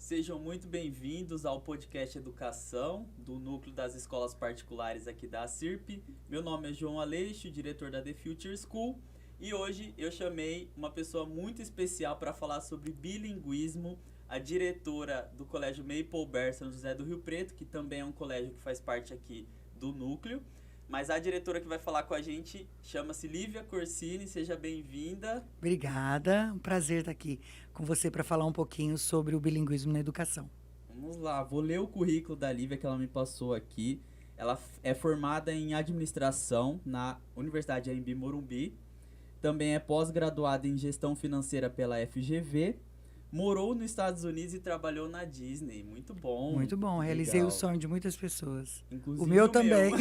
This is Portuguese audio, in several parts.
Sejam muito bem-vindos ao podcast Educação, do Núcleo das Escolas Particulares aqui da ACIRP. Meu nome é João Aleixo, diretor da The Future School, e hoje eu chamei uma pessoa muito especial para falar sobre bilinguismo, a diretora do Colégio Maple Bear São José do Rio Preto, que também é um colégio que faz parte aqui do Núcleo. Mas a diretora que vai falar com a gente chama-se Lívia Corsini, seja bem-vinda. Obrigada, um prazer estar aqui com você para falar um pouquinho sobre o bilinguismo na educação. Vamos lá, vou ler o currículo da Lívia que ela me passou aqui. Ela é formada em administração na Universidade Anhembi Morumbi, também é pós-graduada em gestão financeira pela FGV, morou nos Estados Unidos e trabalhou na Disney. Muito bom. Muito bom, realizei o sonho de muitas pessoas. Inclusive o meu também.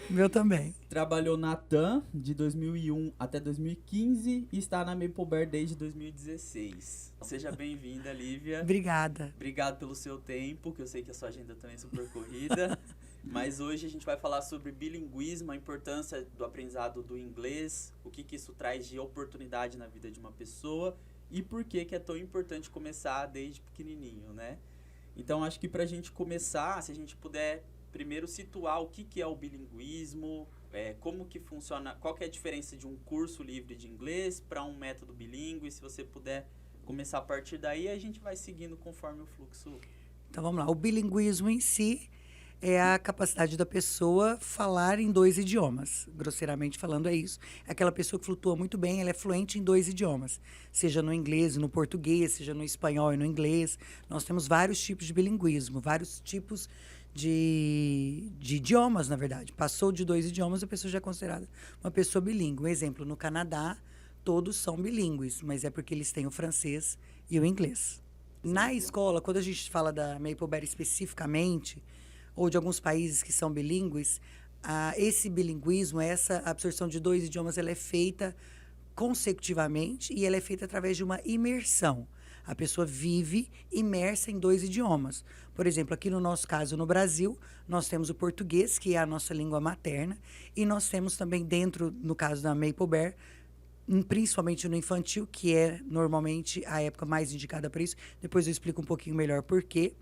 O meu também. Trabalhou na TAM de 2001 até 2015 e está na Maple Bear desde 2016. Seja bem-vinda, Lívia. Obrigada. Obrigado pelo seu tempo, que eu sei que a sua agenda também é super corrida. Mas hoje a gente vai falar sobre bilinguismo, a importância do aprendizado do inglês, o que isso traz de oportunidade na vida de uma pessoa e por que é tão importante começar desde pequenininho, né? Então, acho que para a gente começar, se a gente puder primeiro situar o que é o bilinguismo, como que funciona, qual que é a diferença de um curso livre de inglês para um método bilíngue, se você puder começar a partir daí, a gente vai seguindo conforme o fluxo. Então, vamos lá. O bilinguismo em si é a capacidade da pessoa falar em dois idiomas. Grosseiramente falando, é isso. É aquela pessoa que flutua muito bem, ela é fluente em dois idiomas. Seja no inglês e no português, seja no espanhol e no inglês. Nós temos vários tipos de bilinguismo, vários tipos de idiomas, na verdade. Passou de dois idiomas, a pessoa já é considerada uma pessoa bilíngue. Um exemplo, no Canadá, todos são bilíngues, mas é porque eles têm o francês e o inglês. Na escola, quando a gente fala da Maple Bear especificamente, ou de alguns países que são bilíngues, esse bilinguismo, essa absorção de dois idiomas, ela é feita consecutivamente e ela é feita através de uma imersão. A pessoa vive imersa em dois idiomas. Por exemplo, aqui no nosso caso, no Brasil, nós temos o português, que é a nossa língua materna, e nós temos também dentro, no caso da Maple Bear, principalmente no infantil, que é normalmente a época mais indicada para isso. Depois eu explico um pouquinho melhor por quê.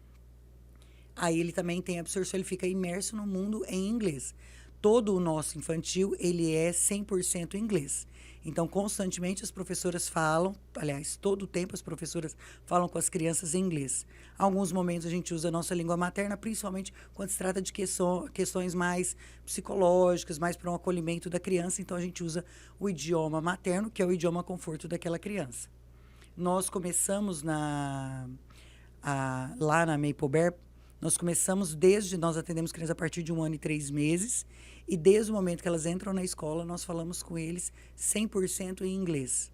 Aí ele também tem absorção, ele fica imerso no mundo em inglês. Todo o nosso infantil, ele é 100% inglês. Então, constantemente as professoras falam, aliás, todo o tempo as professoras falam com as crianças em inglês. Alguns momentos a gente usa a nossa língua materna, principalmente quando se trata de questões mais psicológicas, mais para um acolhimento da criança. Então, a gente usa o idioma materno, que é o idioma conforto daquela criança. Nós começamos lá na Maple Bear. Nós nós atendemos crianças a partir de 1 ano e 3 meses, e desde o momento que elas entram na escola, nós falamos com eles 100% em inglês.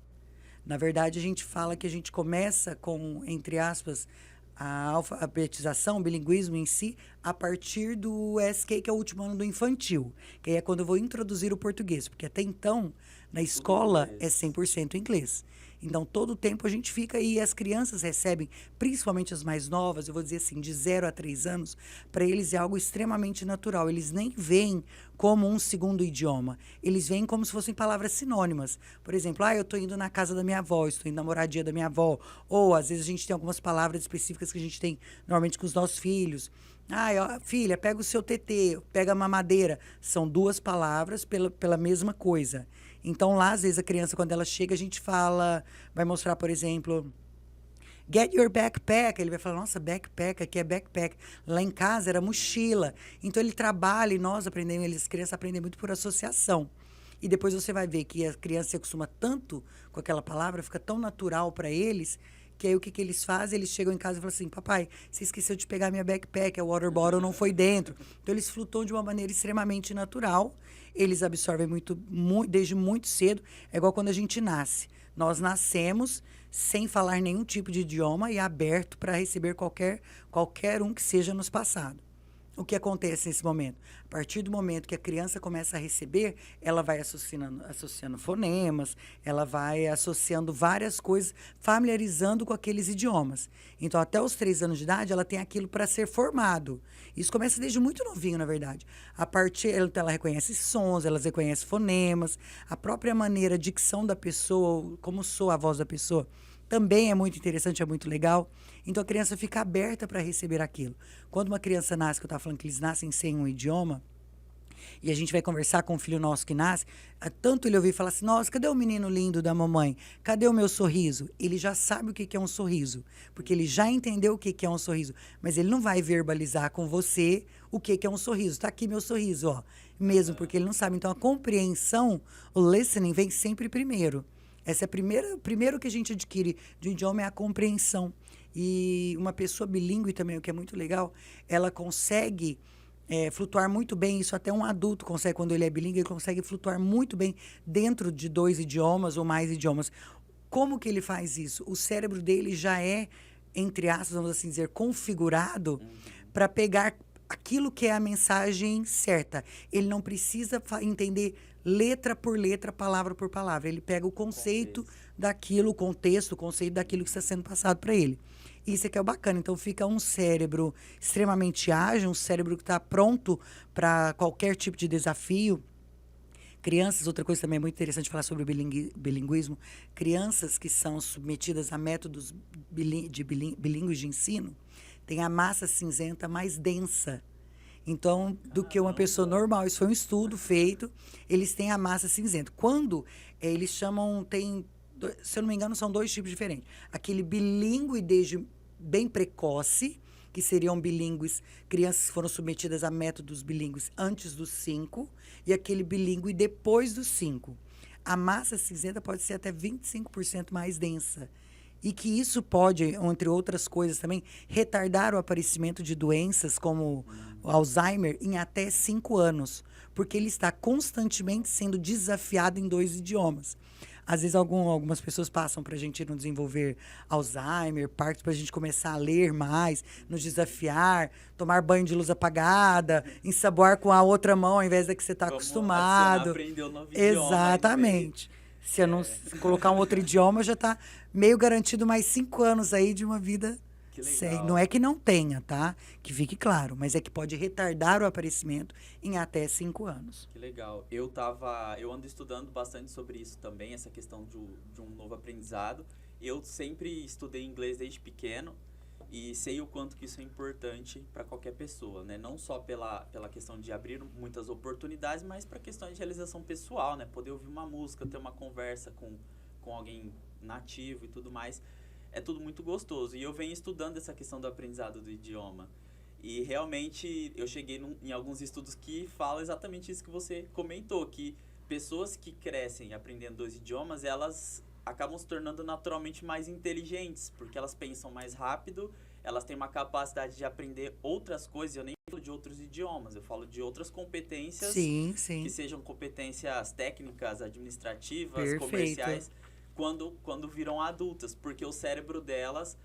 Na verdade, a gente fala que a gente começa com, entre aspas, a alfabetização, o bilinguismo em si, a partir do SK, que é o último ano do infantil, que aí é quando eu vou introduzir o português, porque até então, na escola, é 100% inglês. Então, todo o tempo a gente fica e as crianças recebem, principalmente as mais novas, eu vou dizer assim, de 0 a 3 anos, para eles é algo extremamente natural. Eles nem veem como um segundo idioma. Eles veem como se fossem palavras sinônimas. Por exemplo, eu estou indo na casa da minha avó, estou indo na moradia da minha avó. Ou, às vezes, a gente tem algumas palavras específicas que a gente tem normalmente com os nossos filhos. Filha, pega o seu tetê, pega a mamadeira. São duas palavras pela mesma coisa. Então, lá, às vezes, a criança, quando ela chega, a gente vai mostrar, por exemplo, get your backpack. Ele vai falar, nossa, backpack, aqui é backpack. Lá em casa era mochila. Então, ele trabalha e nós aprendemos, as crianças aprendem muito por associação. E depois você vai ver que a criança se acostuma tanto com aquela palavra, fica tão natural para eles, que aí o que eles fazem? Eles chegam em casa e falam assim, papai, você esqueceu de pegar minha backpack, a water bottle não foi dentro. Então, eles flutuam de uma maneira extremamente natural. Eles absorvem desde muito cedo. É igual quando a gente nasce. Nós nascemos sem falar nenhum tipo de idioma e aberto para receber qualquer um que seja nos passado. O que acontece nesse momento? A partir do momento que a criança começa a receber, ela vai associando fonemas, ela vai associando várias coisas, familiarizando com aqueles idiomas. Então, até os 3 anos de idade, ela tem aquilo para ser formado. Isso começa desde muito novinho, na verdade. Ela reconhece sons, ela reconhece fonemas, a própria maneira, a dicção da pessoa, como soa a voz da pessoa, também é muito interessante, é muito legal. Então a criança fica aberta para receber aquilo. Quando uma criança nasce, que eu estava falando que eles nascem sem um idioma, e a gente vai conversar com o filho nosso que nasce, tanto ele ouvir falar assim, nossa, cadê o menino lindo da mamãe? Cadê o meu sorriso? Ele já sabe o que é um sorriso, porque ele já entendeu o que é um sorriso, mas ele não vai verbalizar com você o que é um sorriso. Está aqui meu sorriso, ó, mesmo porque ele não sabe. Então a compreensão, o listening vem sempre primeiro. Essa é a primeiro que a gente adquire de um idioma é a compreensão. E uma pessoa bilíngue também, o que é muito legal, ela consegue flutuar muito bem. Isso até um adulto consegue, quando ele é bilíngue, ele consegue flutuar muito bem dentro de 2 idiomas ou mais idiomas. Como que ele faz isso? O cérebro dele já é, entre aspas, vamos assim dizer, configurado para pegar aquilo que é a mensagem certa. Ele não precisa entender letra por letra, palavra por palavra. Ele pega o conceito daquilo, o contexto, o conceito daquilo que está sendo passado para ele. Isso é que é o bacana. Então, fica um cérebro extremamente ágil, um cérebro que está pronto para qualquer tipo de desafio. Crianças, outra coisa também muito interessante falar sobre o bilinguismo, crianças que são submetidas a métodos bilíngues de ensino, têm a massa cinzenta mais densa. Então, do que uma pessoa normal. Isso foi um estudo feito, eles têm a massa cinzenta. Quando eles chamam, se eu não me engano, são 2 tipos diferentes. Aquele bilíngue desde bem precoce, que seriam bilíngues, crianças que foram submetidas a métodos bilíngues antes dos 5, e aquele bilíngue depois dos 5. A massa cinzenta pode ser até 25% mais densa. E que isso pode, entre outras coisas também, retardar o aparecimento de doenças como o Alzheimer em até 5 anos. Porque ele está constantemente sendo desafiado em 2 idiomas. Às vezes algumas pessoas passam para a gente não desenvolver Alzheimer, partes para a gente começar a ler mais, nos desafiar, tomar banho de luz apagada, ensaboar com a outra mão ao invés da que você está acostumado. Aprender um novo Exatamente. Se eu não colocar um outro idioma, já está meio garantido mais 5 anos aí de uma vida sem. Não é que não tenha, tá? Que fique claro, mas é que pode retardar o aparecimento em até 5 anos. Que legal. Eu ando estudando bastante sobre isso também, essa questão de um novo aprendizado. Eu sempre estudei inglês desde pequeno e sei o quanto que isso é importante para qualquer pessoa, né? Não só pela questão de abrir muitas oportunidades, mas para questões de realização pessoal, né? Poder ouvir uma música, ter uma conversa com alguém nativo e tudo mais. É tudo muito gostoso. E eu venho estudando essa questão do aprendizado do idioma. E realmente eu cheguei em alguns estudos que falam exatamente isso que você comentou, que pessoas que crescem aprendendo 2 idiomas, elas acabam se tornando naturalmente mais inteligentes, porque elas pensam mais rápido, elas têm uma capacidade de aprender outras coisas. Eu nem falo de outros idiomas, eu falo de outras competências, sim. que sejam competências técnicas, administrativas, Perfeito. Comerciais, quando viram adultas, porque o cérebro delas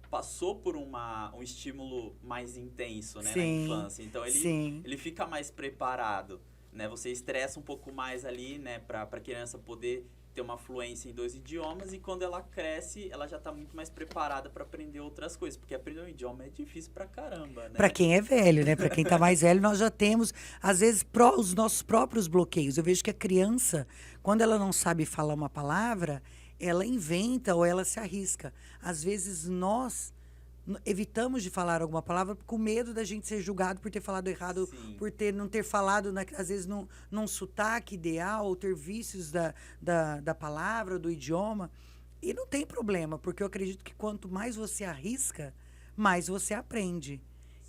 passou por um estímulo mais intenso, né, na infância. Então ele fica mais preparado, né? Você estressa um pouco mais ali, né, para a criança poder ter uma fluência em 2 idiomas, e quando ela cresce, ela já está muito mais preparada para aprender outras coisas, porque aprender um idioma é difícil pra caramba, né? Para quem é velho, né? Para quem está mais velho, nós já temos, às vezes, os nossos próprios bloqueios. Eu vejo que a criança, quando ela não sabe falar uma palavra, ela inventa ou ela se arrisca. Às vezes, nós evitamos de falar alguma palavra com medo da gente ser julgado por ter falado errado, Sim. por não ter falado, às vezes, num sotaque ideal, ou ter vícios da palavra, do idioma. E não tem problema, porque eu acredito que quanto mais você arrisca, mais você aprende.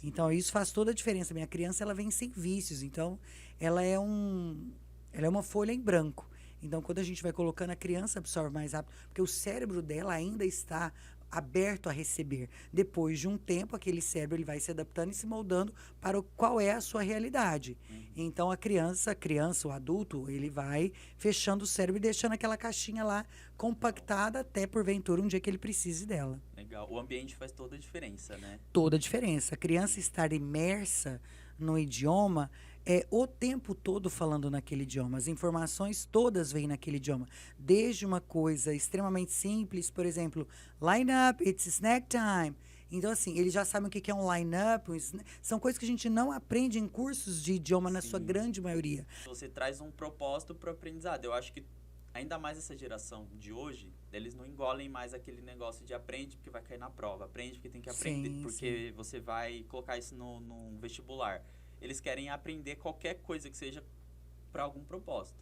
Então, isso faz toda a diferença. Minha criança, ela vem sem vícios, então ela é uma folha em branco. Então, quando a gente vai colocando, a criança absorve mais rápido, porque o cérebro dela ainda está aberto a receber. Depois de um tempo, aquele cérebro ele vai se adaptando e se moldando para qual é a sua realidade. Então, a criança, o adulto, ele vai fechando o cérebro e deixando aquela caixinha lá compactada até, porventura, um dia que ele precise dela. Legal. O ambiente faz toda a diferença, né? Toda a diferença. A criança estar imersa no idioma o tempo todo falando naquele idioma. As informações todas vêm naquele idioma. Desde uma coisa extremamente simples, por exemplo, line up, it's snack time. Então, assim, eles já sabem o que é um line-up. São coisas que a gente não aprende em cursos de idioma, na sua grande maioria. Você traz um propósito para o aprendizado. Eu acho que ainda mais essa geração de hoje, eles não engolem mais aquele negócio de aprende porque vai cair na prova, aprende porque tem que aprender, Sim, porque você vai colocar isso no vestibular. Eles querem aprender qualquer coisa que seja para algum propósito.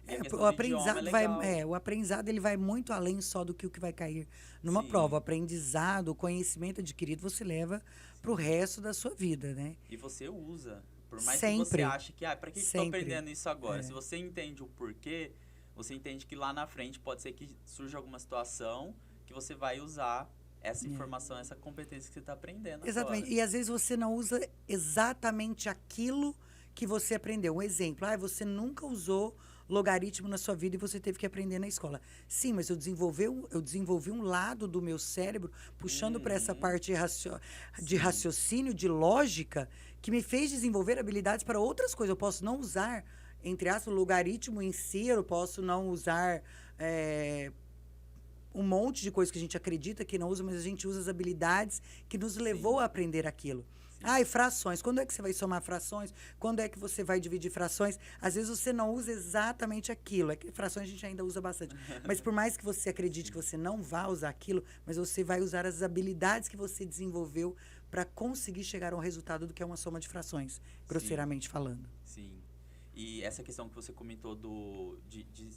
E a questão O do idioma é aprendizado legal. o aprendizado ele vai muito além só do que o que vai cair numa Sim. prova. O aprendizado, o conhecimento adquirido, você leva para o resto da sua vida, né? E você usa. Por mais que você Sempre. ache que, para que eu estou Sempre. aprendendo isso agora? É. Se você entende o porquê, você entende que lá na frente pode ser que surja alguma situação que você vai usar essa informação, essa competência que você está aprendendo Exatamente. agora. E às vezes você não usa exatamente aquilo que você aprendeu. Um exemplo, você nunca usou logaritmo na sua vida e você teve que aprender na escola. Sim, mas eu desenvolvi um lado do meu cérebro, puxando para essa parte de raciocínio, de lógica, que me fez desenvolver habilidades para outras coisas. Eu posso não usar, entre aspas, o logaritmo em si, eu posso não usar um monte de coisas que a gente acredita que não usa, mas a gente usa as habilidades que nos levou a aprender aquilo. E frações. Quando é que você vai somar frações? Quando é que você vai dividir frações? Às vezes você não usa exatamente aquilo. É que frações a gente ainda usa bastante. Mas por mais que você acredite que você não vá usar aquilo, mas você vai usar as habilidades que você desenvolveu para conseguir chegar a um resultado do que é uma soma de frações, grosseiramente falando. Sim. E essa questão que você comentou de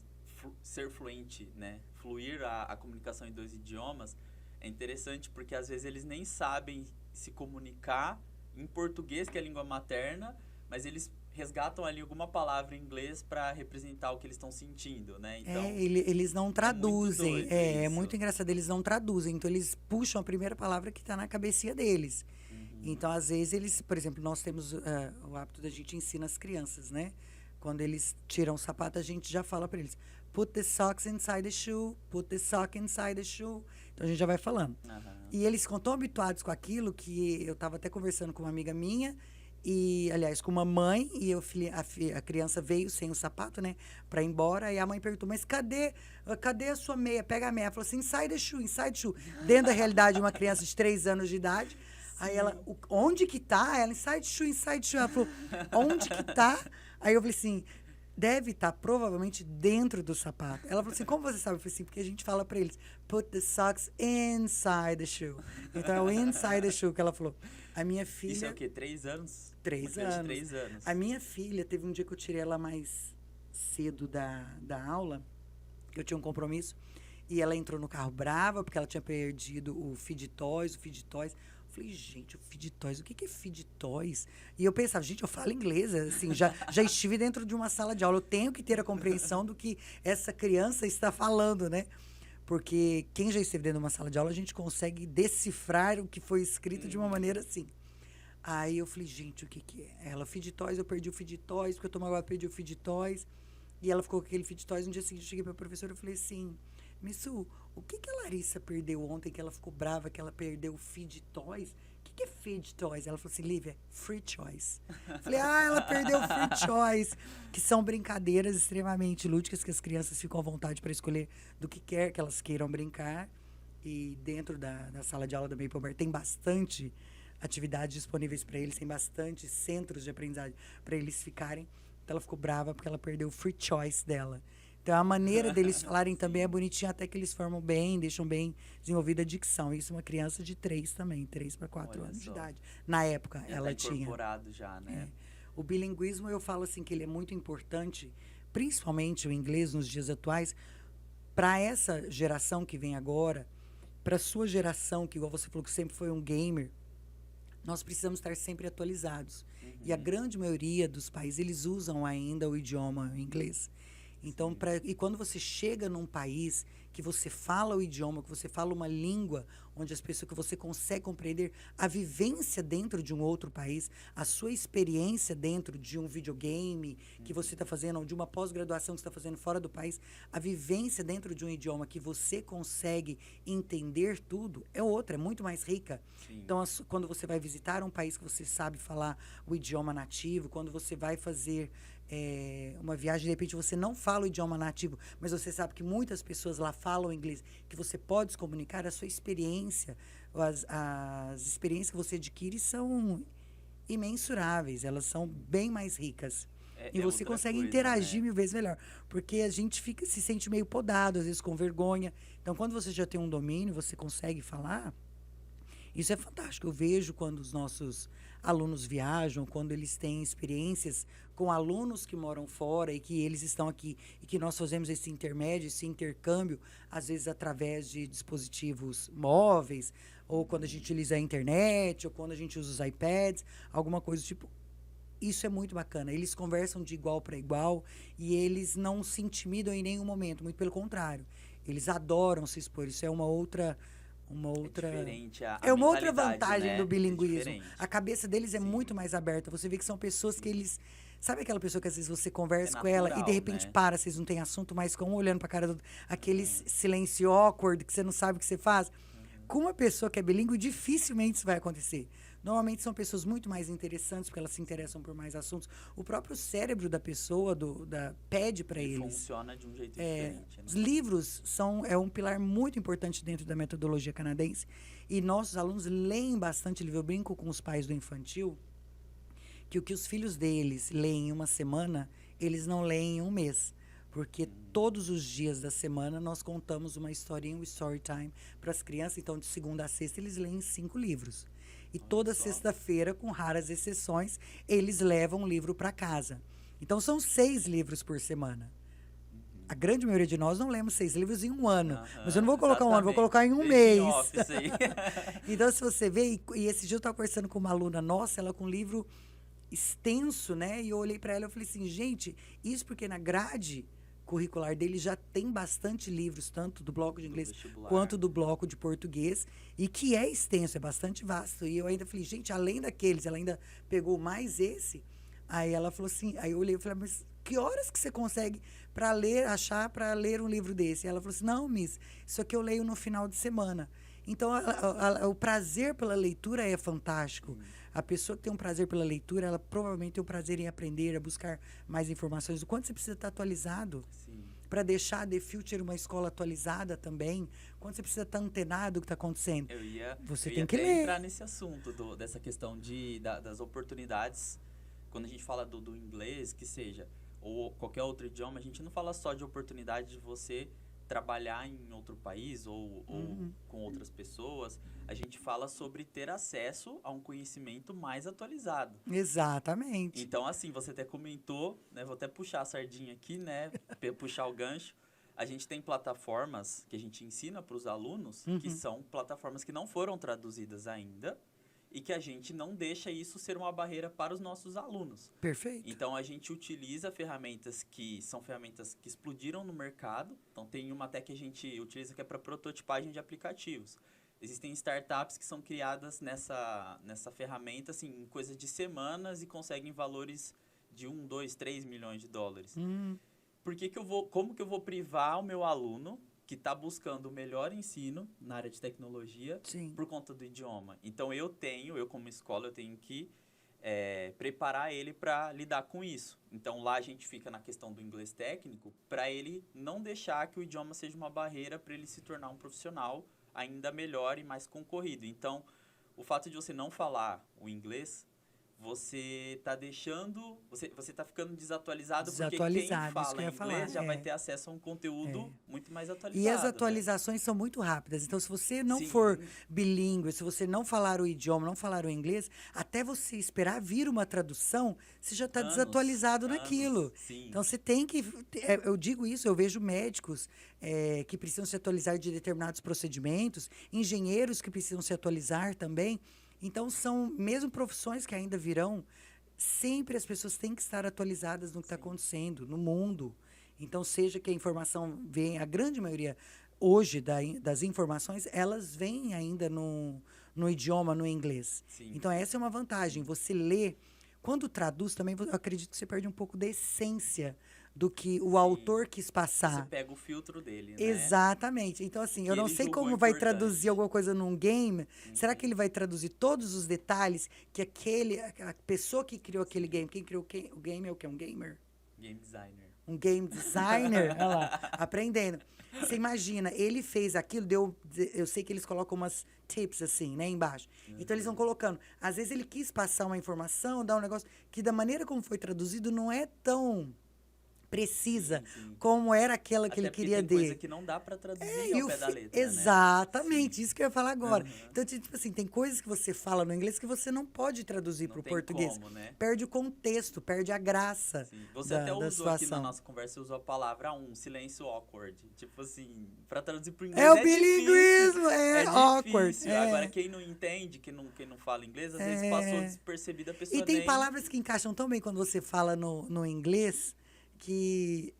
ser fluente, né? Fluir a comunicação em 2 idiomas é interessante porque às vezes eles nem sabem se comunicar em português, que é a língua materna, mas eles resgatam ali alguma palavra em inglês para representar o que eles estão sentindo, né? Então, eles não traduzem. muito doido É isso. muito engraçado, eles não traduzem. Então, eles puxam a primeira palavra que está na cabecinha deles. Então, às vezes, eles... Por exemplo, nós temos o hábito da gente ensina as crianças, né? Quando eles tiram o sapato, a gente já fala para eles. Put the socks inside the shoe. Put the sock inside the shoe. Então, a gente já vai falando. E eles ficam tão habituados com aquilo que eu estava até conversando com uma amiga minha, e, aliás, com uma mãe, e a criança veio sem o sapato, né, para ir embora, e a mãe perguntou, mas cadê a sua meia? Pega a meia. Ela falou assim, inside the shoe. Dentro da realidade, uma criança de 3 anos de idade. Aí ela, onde que tá? Ela, inside shoe. Ela falou, onde que tá? Aí eu falei assim, deve estar provavelmente dentro do sapato. Ela falou assim, como você sabe? Eu falei assim, porque a gente fala para eles, put the socks inside the shoe. Então é o inside the shoe que ela falou. A minha filha... Isso é o quê? 3 anos? 3 Uma criança anos. de 3 anos. A minha filha, teve um dia que eu tirei ela mais cedo da aula, que eu tinha um compromisso, e ela entrou no carro brava, porque ela tinha perdido o Feed Toys. Eu falei, gente, o Feed Toys, o que é Feed Toys? E eu pensava, gente, eu falo inglês, assim, já estive dentro de uma sala de aula, eu tenho que ter a compreensão do que essa criança está falando, né? Porque quem já esteve dentro de uma sala de aula, a gente consegue decifrar o que foi escrito de uma maneira assim. Aí eu falei, gente, o que é? Ela, Feed Toys, eu perdi o Feed Toys, porque eu tomava agora, perdi o Feed Toys. E ela ficou com aquele Feed Toys. No dia seguinte, eu cheguei para a professora e falei assim, Missu, o que a Larissa perdeu ontem, que ela ficou brava, que ela perdeu o Feed Toys? O que é Feed Toys? Ela falou assim, Lívia, Free Choice. Falei, ela perdeu o Free Choice. Que são brincadeiras extremamente lúdicas, que as crianças ficam à vontade para escolher do que quer que elas queiram brincar. E dentro da sala de aula da Maple Bar tem bastante atividades disponíveis para eles, tem bastante centros de aprendizagem para eles ficarem. Então ela ficou brava porque ela perdeu o Free Choice dela. Então, a maneira deles falarem também é bonitinha, até que eles formam bem, deixam bem desenvolvida a dicção. Isso uma criança de 3 também, 3 para 4 anos de idade. Na época, ela tinha. Incorporado já, né? O bilinguismo, eu falo assim, que ele é muito importante, principalmente o inglês nos dias atuais, para essa geração que vem agora, para a sua geração, que igual você falou que sempre foi um gamer, nós precisamos estar sempre atualizados. E a grande maioria dos países, eles usam ainda o idioma inglês. Então, e quando você chega num país que você fala o idioma, que você fala uma língua, onde as pessoas que você consegue compreender a vivência dentro de um outro país, a sua experiência dentro de um videogame que você está fazendo, ou de uma pós-graduação que você está fazendo fora do país, a vivência dentro de um idioma que você consegue entender tudo, é outra, é muito mais rica. Sim. Então, quando você vai visitar um país que você sabe falar o idioma nativo, quando você vai fazer uma viagem, de repente você não fala o idioma nativo, mas você sabe que muitas pessoas lá falam inglês, que você pode se comunicar, a sua experiência, as experiências que você adquire são imensuráveis, elas são bem mais ricas. E você outra consegue coisa, interagir né? 1000 vezes melhor. Porque a gente se sente meio podado, às vezes com vergonha. Então, quando você já tem um domínio, você consegue falar, isso é fantástico. Eu vejo quando os nossos alunos viajam, quando eles têm experiências com alunos que moram fora e que eles estão aqui e que nós fazemos esse intermédio, esse intercâmbio, às vezes através de dispositivos móveis, ou quando a gente utiliza a internet, ou quando a gente usa os iPads, alguma coisa do tipo. Isso é muito bacana. Eles conversam de igual para igual e eles não se intimidam em nenhum momento, muito pelo contrário. Eles adoram se expor. Isso é uma É outra diferente a é uma outra mentalidade, vantagem né? do É bilinguismo. A diferente. cabeça deles é Sim, muito mais aberta. Você vê que são pessoas que sim. eles. Sabe aquela pessoa que às vezes você É conversa com ela e de natural, repente né? para, vocês não têm assunto, mas ficam um olhando pra cara do. Aquele Aham, silêncio awkward que você não sabe o que você faz? aham. Com uma pessoa que é bilíngue, dificilmente isso vai acontecer. Normalmente são pessoas muito mais interessantes, porque elas se interessam por mais assuntos. O próprio cérebro da pessoa pede para Ele eles. funciona de um jeito diferente, Os né? livros é um pilar muito importante dentro da metodologia canadense. E nossos alunos leem bastante livro. Eu brinco com os pais do infantil que o que os filhos deles leem em uma semana, eles não leem em um mês. Porque todos os dias da semana nós contamos uma historinha, um story time para as crianças. Então, de segunda a sexta, eles leem 5 livros. E Olha toda só. sexta-feira, com raras exceções, eles levam um livro para casa. Então, são 6 livros por semana. A grande maioria de nós não lemos 6 livros em um ano. Mas eu não Aham, vou colocar um ano, vou exatamente. colocar em um Making mês. off, isso aí. Então, se você vê, e esse dia eu estava conversando com uma aluna nossa, ela com um livro extenso, né? E eu olhei para ela e falei assim, gente, isso porque na grade curricular dele já tem bastante livros, tanto do bloco de Do inglês vestibular. quanto do bloco de português, e que é extenso, é bastante vasto. E eu ainda falei, gente, além daqueles, ela ainda pegou mais esse. Aí ela falou assim, aí eu olhei e falei, mas que horas que você consegue para ler, achar para ler um livro desse? E ela falou assim, não, Miss, isso aqui eu leio no final de semana. Então, o prazer pela leitura é fantástico. A pessoa que tem um prazer pela leitura, ela provavelmente tem um prazer em aprender, a buscar mais informações. O quanto você precisa estar atualizado Sim. para deixar a The Future uma escola atualizada também. Quanto você precisa estar antenado do que está acontecendo. Você Eu tem ia que até ler. entrar nesse assunto dessa questão das oportunidades. Quando a gente fala do inglês, que seja, ou qualquer outro idioma, a gente não fala só de oportunidade de você trabalhar em outro país ou com outras pessoas. A gente fala sobre ter acesso a um conhecimento mais atualizado. Exatamente. Então, assim, você até comentou, né? Vou até puxar a sardinha aqui, né? Puxar o gancho. A gente tem plataformas que a gente ensina para os alunos, que são plataformas que não foram traduzidas ainda e que a gente não deixa isso ser uma barreira para os nossos alunos. Perfeito. Então, a gente utiliza ferramentas que são ferramentas que explodiram no mercado. Então, tem uma até que a gente utiliza que é para prototipagem de aplicativos. Existem startups que são criadas nessa ferramenta, assim, em coisas de semanas e conseguem valores de 1, 2, 3 milhões de dólares. Como que eu vou privar o meu aluno que está buscando o melhor ensino na área de tecnologia Sim. por conta do idioma? Então, eu como escola, eu tenho que preparar ele para lidar com isso. Então, lá a gente fica na questão do inglês técnico para ele não deixar que o idioma seja uma barreira para ele se tornar um profissional ainda melhor e mais concorrido. Então, o fato de você não falar o inglês, você está deixando... Você está ficando desatualizado, porque quem Desatualizado, isso que eu fala ia inglês falar, já vai ter acesso a um conteúdo muito mais atualizado. E as né? atualizações são muito rápidas. Então, se você não Sim. for bilíngue, se você não falar o idioma, não falar o inglês, até você esperar vir uma tradução, você já está Anos, desatualizado anos, naquilo. sim. Então, você tem que... Eu digo isso, eu vejo médicos que precisam se atualizar de determinados procedimentos, engenheiros que precisam se atualizar também. Então, são mesmo profissões que ainda virão, sempre as pessoas têm que estar atualizadas no que está acontecendo, no mundo. Então, seja que a informação venha, a grande maioria hoje das informações, elas vêm ainda no idioma, no inglês. Sim. Então, essa é uma vantagem. Você lê, quando traduz também, eu acredito que você perde um pouco da essência do que o autor quis Você passar. pega o filtro dele, né? Exatamente. Então, assim, Que eu não ele sei julgou como vai importante. traduzir alguma coisa num game. Será que ele vai traduzir todos os detalhes que a pessoa que criou aquele game, quem criou o game é o que? Um gamer? Game designer. Um game designer, olha lá, aprendendo. Você imagina, ele fez aquilo, eu sei que eles colocam umas tips assim, né, embaixo. Então eles vão colocando. Às vezes ele quis passar uma informação, dar um negócio que da maneira como foi traduzido não é tão precisa Sim. como era aquela que Até ele porque queria tem coisa ter. que não dá pra traduzir E ao o pé da fi- letra, né? Exatamente, Sim. isso que eu ia falar agora. Aham. Então, tipo assim, tem coisas que você fala no inglês que você não pode traduzir Não para o tem português. como, né? Perde o contexto, perde a graça Sim. Você até da usou aqui na situação. nossa conversa, você usou a palavra silêncio awkward. Tipo assim, pra traduzir pro É inglês o é difícil. bilinguismo, É awkward. difícil. Agora, quem não entende, quem não fala inglês, às vezes passou despercebido, a pessoa E tem nem... palavras que encaixam tão bem quando você fala no inglês que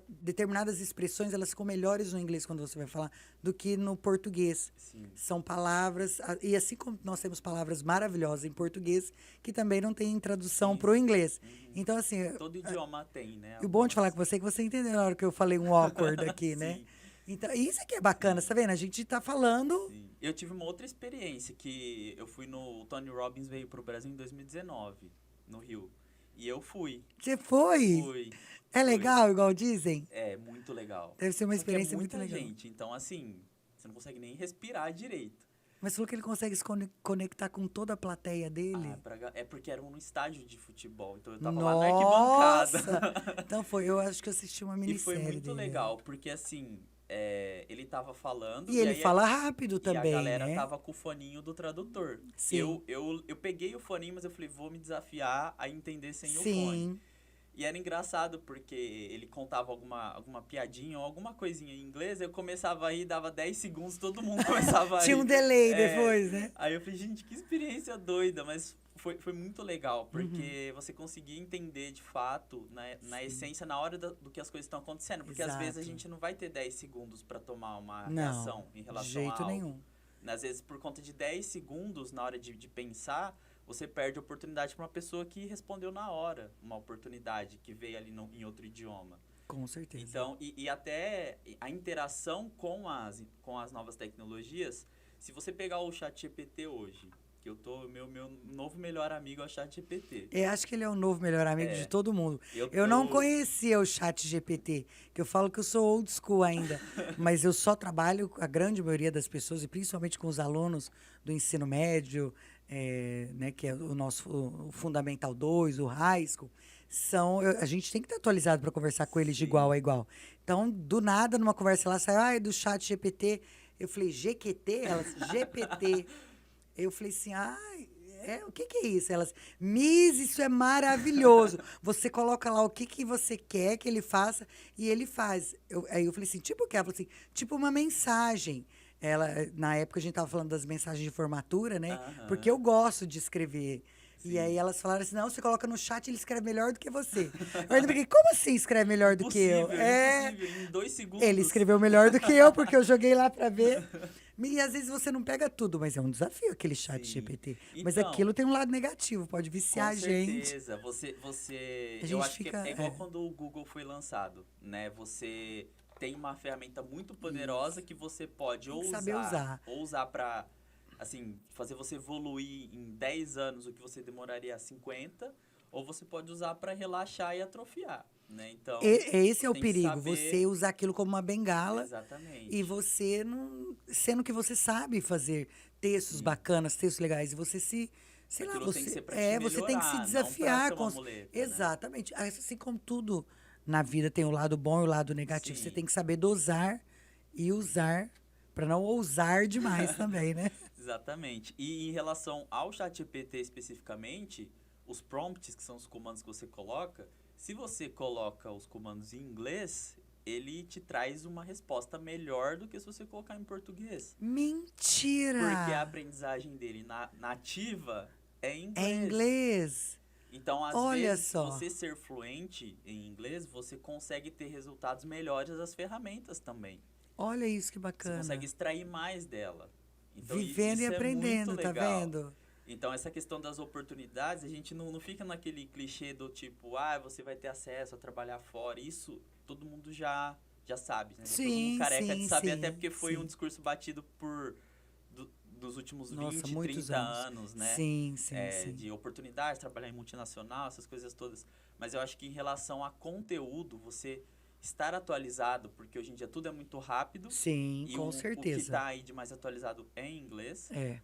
determinadas expressões elas ficam melhores no inglês quando você vai falar do que no português. Sim. São palavras, e assim como nós temos palavras maravilhosas em português que também não tem tradução para o inglês. Então, assim, Todo idioma tem, né? e o bom de falar com você é que você entendeu na hora que eu falei um awkward aqui, né? Sim. Então, isso aqui é bacana, tá vendo? A gente tá falando. Sim. Eu tive uma outra experiência que eu fui no... O Tony Robbins veio pro Brasil em 2019, no Rio. E eu fui. Você foi? Fui. É legal, igual dizem? É, muito legal. Deve ser uma Só que experiência é muito muita legal. gente, então assim, você não consegue nem respirar direito. Mas falou que ele consegue se conectar com toda a plateia dele. É porque era um estádio de futebol, então eu tava lá na Nossa! arquibancada. Então foi, eu acho que eu assisti uma E minissérie foi muito dele. legal, porque assim, ele tava falando... E ele aí fala rápido também, e a galera né? tava com o foninho do tradutor. Sim. Eu peguei o foninho, mas eu falei, vou me desafiar a entender sem o fone. Sim. E era engraçado, porque ele contava alguma piadinha ou alguma coisinha em inglês, eu começava a rir, dava 10 segundos, todo mundo começava a rir. Tinha um delay depois, né? Aí eu falei, gente, que experiência doida, mas foi muito legal, porque você conseguia entender de fato, na essência, na hora do que as coisas estão acontecendo. Porque às vezes a Exato. gente não vai ter 10 segundos para tomar uma Não, reação em relação de jeito a algo. nenhum. Às vezes, por conta de 10 segundos, na hora de pensar, você perde a oportunidade para uma pessoa que respondeu na hora, uma oportunidade que veio ali em outro idioma. Com certeza. Então, e até a interação com as novas tecnologias, se você pegar o ChatGPT hoje, que meu novo melhor amigo é o ChatGPT. Eu acho que ele é o novo melhor amigo de todo mundo. Eu tô- não conhecia o ChatGPT, que eu falo que eu sou old school ainda, mas eu só trabalho com a grande maioria das pessoas, e principalmente com os alunos do ensino médio, né, que é o nosso o Fundamental 2, o High School, a gente tem que estar atualizado para conversar com eles de Sim. igual a igual. Então, do nada, numa conversa lá, saiu, é do ChatGPT. Eu falei, GQT? Elas, GPT. Eu falei assim, o que é isso? Elas, Miss, isso é maravilhoso. Você coloca lá o que você quer que ele faça e ele faz. Aí eu falei assim, tipo o quê? Ela falou assim, tipo uma mensagem. Na época a gente estava falando das mensagens de formatura, né? Aham. Porque eu gosto de escrever. Sim. E aí elas falaram assim, não, você coloca no chat, ele escreve melhor do que você. Eu ainda fiquei, como assim escreve melhor do que eu? Impossível, em 2 segundos. Ele escreveu melhor do que eu, porque eu joguei lá pra ver. E às vezes você não pega tudo, mas é um desafio aquele chat Sim. GPT. Mas Então, aquilo tem um lado negativo, pode viciar a gente. Com certeza. A Eu gente acho fica- que é igual é. quando o Google foi lançado, né? Você tem uma ferramenta muito poderosa que você pode Tem que saber usar. ou usar pra, assim, fazer você evoluir em 10 anos o que você demoraria 50, ou você pode usar pra relaxar e atrofiar, né? Então, Esse é o tem que perigo, saber- você usar aquilo como uma bengala Exatamente. e você não. Sendo que você sabe fazer textos bacanas, textos legais, e você se. Sei lá, Aquilo você. tem que ser pra te Você tem que se melhorar, não pra desafiar ser com. uma muleta, né? Exatamente. Assim como tudo na vida tem o lado bom e o lado negativo. Sim. Você tem que saber dosar e usar para não ousar demais também, né? Exatamente. E em relação ao ChatGPT especificamente, os prompts, que são os comandos que você coloca, se você coloca os comandos em inglês, ele te traz uma resposta melhor do que se você colocar em português. Mentira! Porque a aprendizagem dele nativa é em inglês. É inglês. Então, às Olha vezes, só. você ser fluente em inglês, você consegue ter resultados melhores das ferramentas também. Olha isso que Você bacana. consegue extrair mais dela. Então, Vivendo e isso é aprendendo, muito tá legal. vendo? Então, essa questão das oportunidades, a gente não fica naquele clichê do tipo, você vai ter acesso a trabalhar fora. Isso todo mundo já sabe, né? Todo Sim, mundo careca de sim, saber, sim, até porque foi sim. um discurso batido dos últimos Nossa, 20, muitos 30 anos. anos, né? Sim, sim, sim. De oportunidades, trabalhar em multinacional, essas coisas todas. Mas eu acho que em relação a conteúdo, você estar atualizado, porque hoje em dia tudo é muito rápido. Sim, E com o que certeza. está aí de mais atualizado é em inglês. É.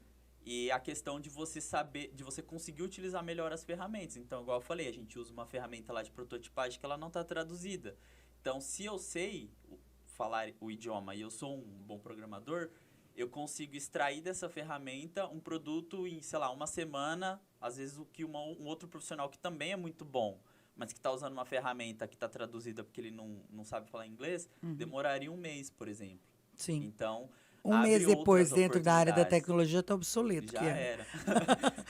E a questão de você saber, de você conseguir utilizar melhor as ferramentas. Então, igual eu falei, a gente usa uma ferramenta lá de prototipagem que ela não está traduzida. Então, se eu sei falar o idioma e eu sou um bom programador, eu consigo extrair dessa ferramenta um produto em, sei lá, uma semana, às vezes o que um outro profissional que também é muito bom, mas que está usando uma ferramenta que está traduzida porque ele não sabe falar inglês, demoraria um mês, por exemplo. Sim. Então, Um mês abre depois, outras dentro da área da oportunidades. tecnologia, já está obsoleto. Já que é. era.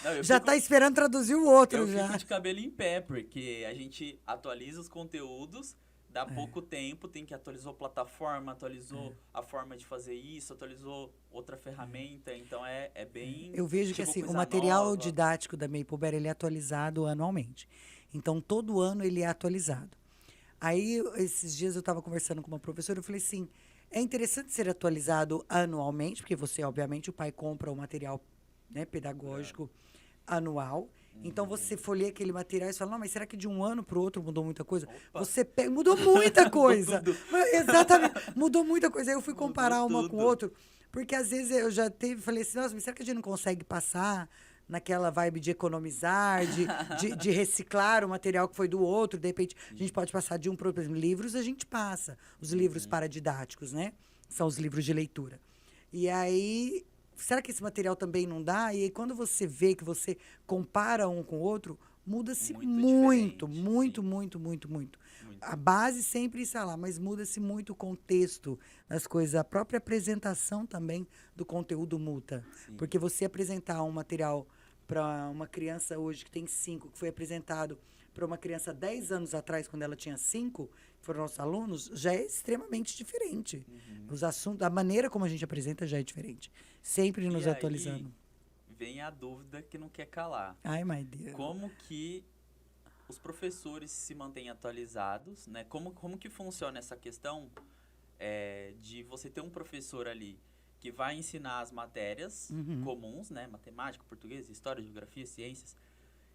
Não, eu Já fico- está esperando traduzir o outro Eu já. fico de cabelo em pé, porque a gente atualiza os conteúdos, dá pouco tempo, tem que atualizou a plataforma, atualizou a forma de fazer isso, atualizou outra ferramenta, então é bem... Eu vejo que chegou assim, o coisa material nova. didático da Mapleberry ele é atualizado anualmente. Então, todo ano ele é atualizado. Aí, esses dias eu estava conversando com uma professora, eu falei assim, é interessante ser atualizado anualmente, porque você, obviamente, o pai compra o material, né, pedagógico anual. Então, você folheia aquele material e fala, não, mas será que de um ano para o outro mudou muita coisa? Opa. Você pega, mudou muita coisa. tudo. Exatamente, mudou muita coisa. Aí eu fui Mudou comparar uma com o tudo. outro, porque às vezes eu já falei assim, nossa, mas será que a gente não consegue passar naquela vibe de economizar, de reciclar o material que foi do outro? De repente, a gente pode passar de um para outro. Por exemplo, livros a gente passa, os livros paradidáticos, né? São os livros de leitura. E aí, será que esse material também não dá? E aí, quando você vê que você compara um com o outro, muda-se Muito muito, diferente, muito, sim. muito, muito, muito. Muito. A base sempre está lá, mas muda-se muito o contexto das coisas. A própria apresentação também do conteúdo muda. Sim. Porque você apresentar um material para uma criança hoje que tem 5, que foi apresentado para uma criança 10 anos atrás, quando ela tinha 5, que foram nossos alunos, já é extremamente diferente. Os assuntos, a maneira como a gente apresenta já é diferente. Sempre nos E atualizando. aí, vem a dúvida que não quer calar. Ai, my Deus. Como que os professores se mantêm atualizados, né? Como que funciona essa questão de você ter um professor ali que vai ensinar as matérias comuns, né? Matemática, português, história, geografia, ciências,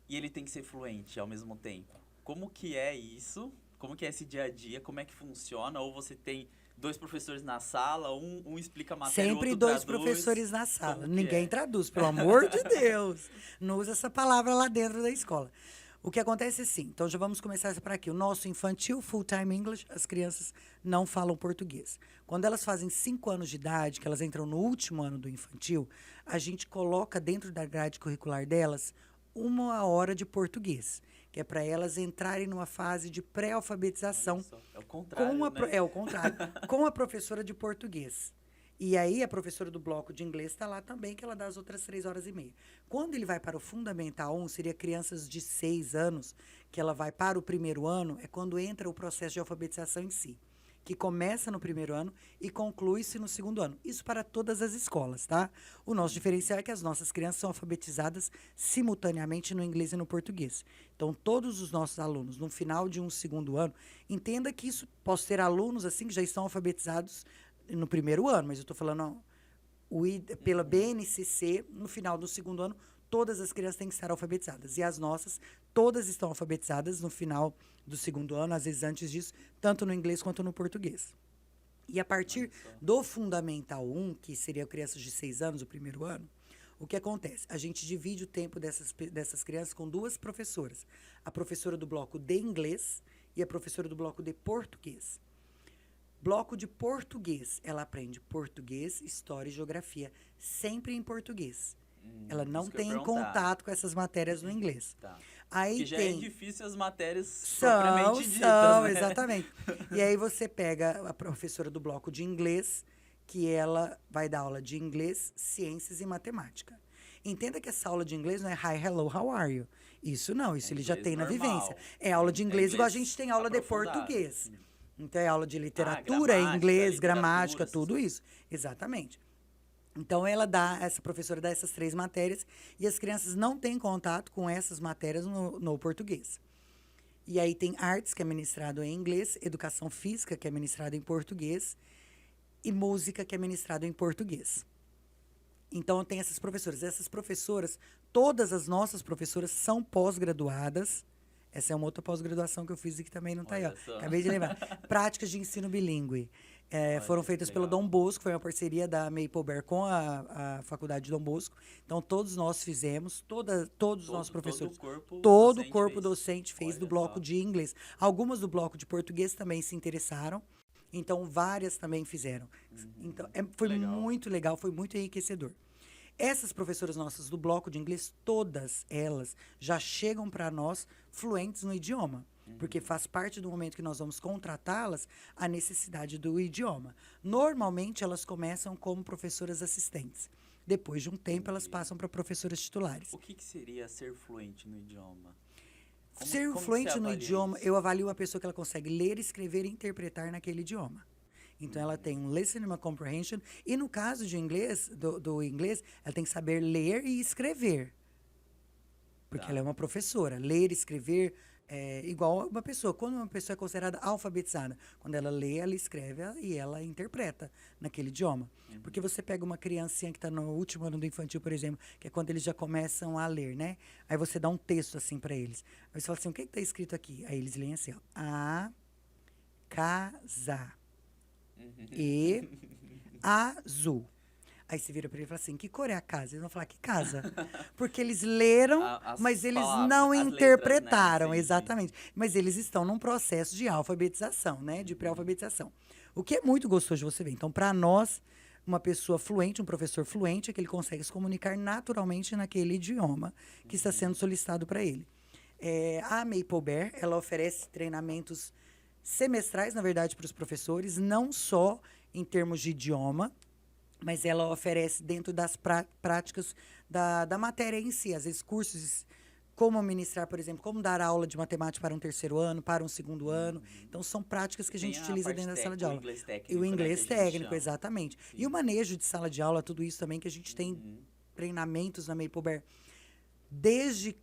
e ele tem que ser fluente ao mesmo tempo. Como que é isso? Como que é esse dia a dia? Como é que funciona? Ou você tem 2 professores na sala, um explica a matéria, Sempre o outro 2 traduz? professores na sala. Como que Ninguém é? traduz, pelo amor de Deus. Não usa essa palavra lá dentro da escola. O que acontece é assim, então já vamos começar por aqui. O nosso infantil, full-time English, as crianças não falam português. Quando elas fazem 5 anos de idade, que elas entram no último ano do infantil, a gente coloca dentro da grade curricular delas 1 hora de português, que é para elas entrarem numa fase de pré-alfabetização Olha só, é o contrário, com a, né? é o contrário, com a professora de português. E aí a professora do bloco de inglês está lá também, que ela dá as outras 3 horas e meia. Quando ele vai para o Fundamental 1, seria crianças de 6 anos, que ela vai para o primeiro ano, é quando entra o processo de alfabetização em si, que começa no primeiro ano e conclui-se no segundo ano. Isso para todas as escolas, tá? O nosso diferencial é que as nossas crianças são alfabetizadas simultaneamente no inglês e no português. Então, todos os nossos alunos, no final de um segundo ano, entenda que isso, posso ter alunos assim que já estão alfabetizados no primeiro ano, mas eu estou falando pela BNCC, no final do segundo ano, todas as crianças têm que estar alfabetizadas. E as nossas, todas estão alfabetizadas no final do segundo ano, às vezes antes disso, tanto no inglês quanto no português. E a partir do Fundamental 1, que seria crianças de 6 anos, o primeiro ano, o que acontece? A gente divide o tempo dessas crianças com 2 professoras. A professora do bloco de inglês e a professora do bloco de português. Bloco de português, ela aprende português, história e geografia, sempre em português. Ela não isso que eu ia tem perguntar. contato com essas matérias no inglês. Tá. Aí Que já tem... é difícil as matérias São, propriamente ditas, são, né? exatamente. E aí você pega a professora do bloco de inglês, que ela vai dar aula de inglês, ciências e matemática. Entenda que essa aula de inglês não é hi, hello, how are you? Isso não, isso ele já inglês tem na normal. vivência. É aula de inglês igual a inglês gente tem aula de aprofundado. português. Então é aula de literatura, gramática, inglês, literatura, gramática, essas tudo isso. Exatamente. Então, essa professora dá essas 3 matérias e as crianças não têm contato com essas matérias no português. E aí tem artes, que é ministrado em inglês, educação física, que é ministrado em português, e música, que é ministrado em português. Então, tem essas professoras. Essas professoras, todas as nossas professoras são pós-graduadas Essa é uma outra pós-graduação que eu fiz e que também não está aí, ó. Olha só. Acabei de lembrar. Práticas de ensino bilíngue. Olha, Foram que feitas pelo legal. Dom Bosco, foi uma parceria da Maple Bear com a Faculdade Dom Bosco. Então, todos nós fizemos, todos os nossos professores. Todo o corpo docente fez do Olha bloco só. de inglês. Algumas do bloco de português também se interessaram. Então, várias também fizeram. Então, foi Legal. muito legal, foi muito enriquecedor. Essas professoras nossas do bloco de inglês, todas elas já chegam para nós fluentes no idioma. Porque faz parte do momento que nós vamos contratá-las a necessidade do idioma. Normalmente, elas começam como professoras assistentes. Depois de um tempo, elas passam para professoras titulares. O que seria ser fluente no idioma? Ser como fluente você no avalia idioma, isso? eu avalio uma pessoa que ela consegue ler, escrever e interpretar naquele idioma. Então, ela tem um listening, uma comprehension. E no caso de inglês, do inglês, ela tem que saber ler e escrever. Porque Tá. ela é uma professora. Ler, escrever, é igual uma pessoa. Quando uma pessoa é considerada alfabetizada? Quando ela lê, ela escreve e ela interpreta naquele idioma. Porque você pega uma criancinha que está no último ano do infantil, por exemplo, que é quando eles já começam a ler, né? Aí você dá um texto assim para eles. Aí você fala assim, o que está escrito aqui? Aí eles leem assim, ó, a casa e azul. Aí você vira para ele e fala assim, que cor é a casa? Eles vão falar, que casa? Porque eles leram, As mas eles palavras, não as letras, né? interpretaram, Entendi. exatamente. Mas eles estão num processo de alfabetização, né? De pré-alfabetização. O que é muito gostoso de você ver. Então, para nós, uma pessoa fluente, um professor fluente, é que ele consegue se comunicar naturalmente naquele idioma que está sendo solicitado para ele. A Maple Bear, ela oferece treinamentos semestrais, na verdade, para os professores, não só em termos de idioma, mas ela oferece dentro das práticas da matéria em si, às vezes cursos como ministrar, por exemplo, como dar aula de matemática para um terceiro ano, para um segundo ano. Então, são práticas que a Tem gente a utiliza parte dentro da sala de o aula. inglês técnico, E o né, inglês que a gente técnico, chama. exatamente. Sim. E o manejo de sala de aula, tudo isso também, que a gente tem treinamentos na Maple Bear. Desde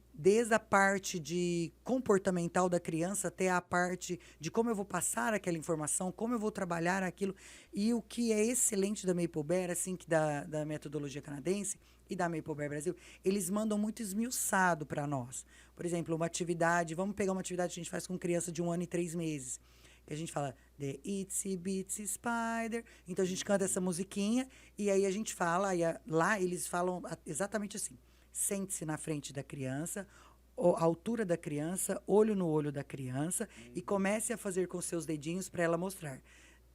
a parte de comportamental da criança até a parte de como eu vou passar aquela informação, como eu vou trabalhar aquilo. E o que é excelente da Maple Bear, assim, que da metodologia canadense e da Maple Bear Brasil, eles mandam muito esmiuçado para nós. Por exemplo, uma atividade, vamos pegar uma atividade que a gente faz com criança de 1 ano e 3 meses. Que a gente fala, The Itsy Bitsy Spider. Então, a gente canta essa musiquinha e aí a gente fala, lá eles falam exatamente assim. Sente-se na frente da criança, a altura da criança, olho no olho da criança e comece a fazer com seus dedinhos para ela mostrar.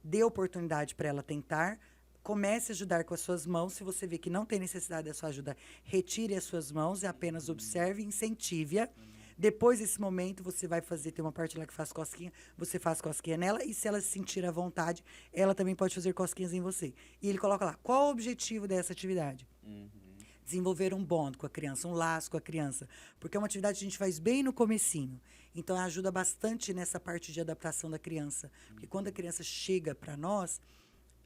Dê oportunidade para ela tentar, comece a ajudar com as suas mãos. Se você vê que não tem necessidade da sua ajuda, retire as suas mãos e apenas observe e incentive-a. Depois desse momento, você vai fazer, tem uma parte lá que faz cosquinha, você faz cosquinha nela e se ela se sentir à vontade, ela também pode fazer cosquinhas em você. E ele coloca lá, qual o objetivo dessa atividade? Desenvolver um bond com a criança, um laço com a criança. Porque é uma atividade que a gente faz bem no comecinho. Então, ajuda bastante nessa parte de adaptação da criança. Porque quando a criança chega para nós,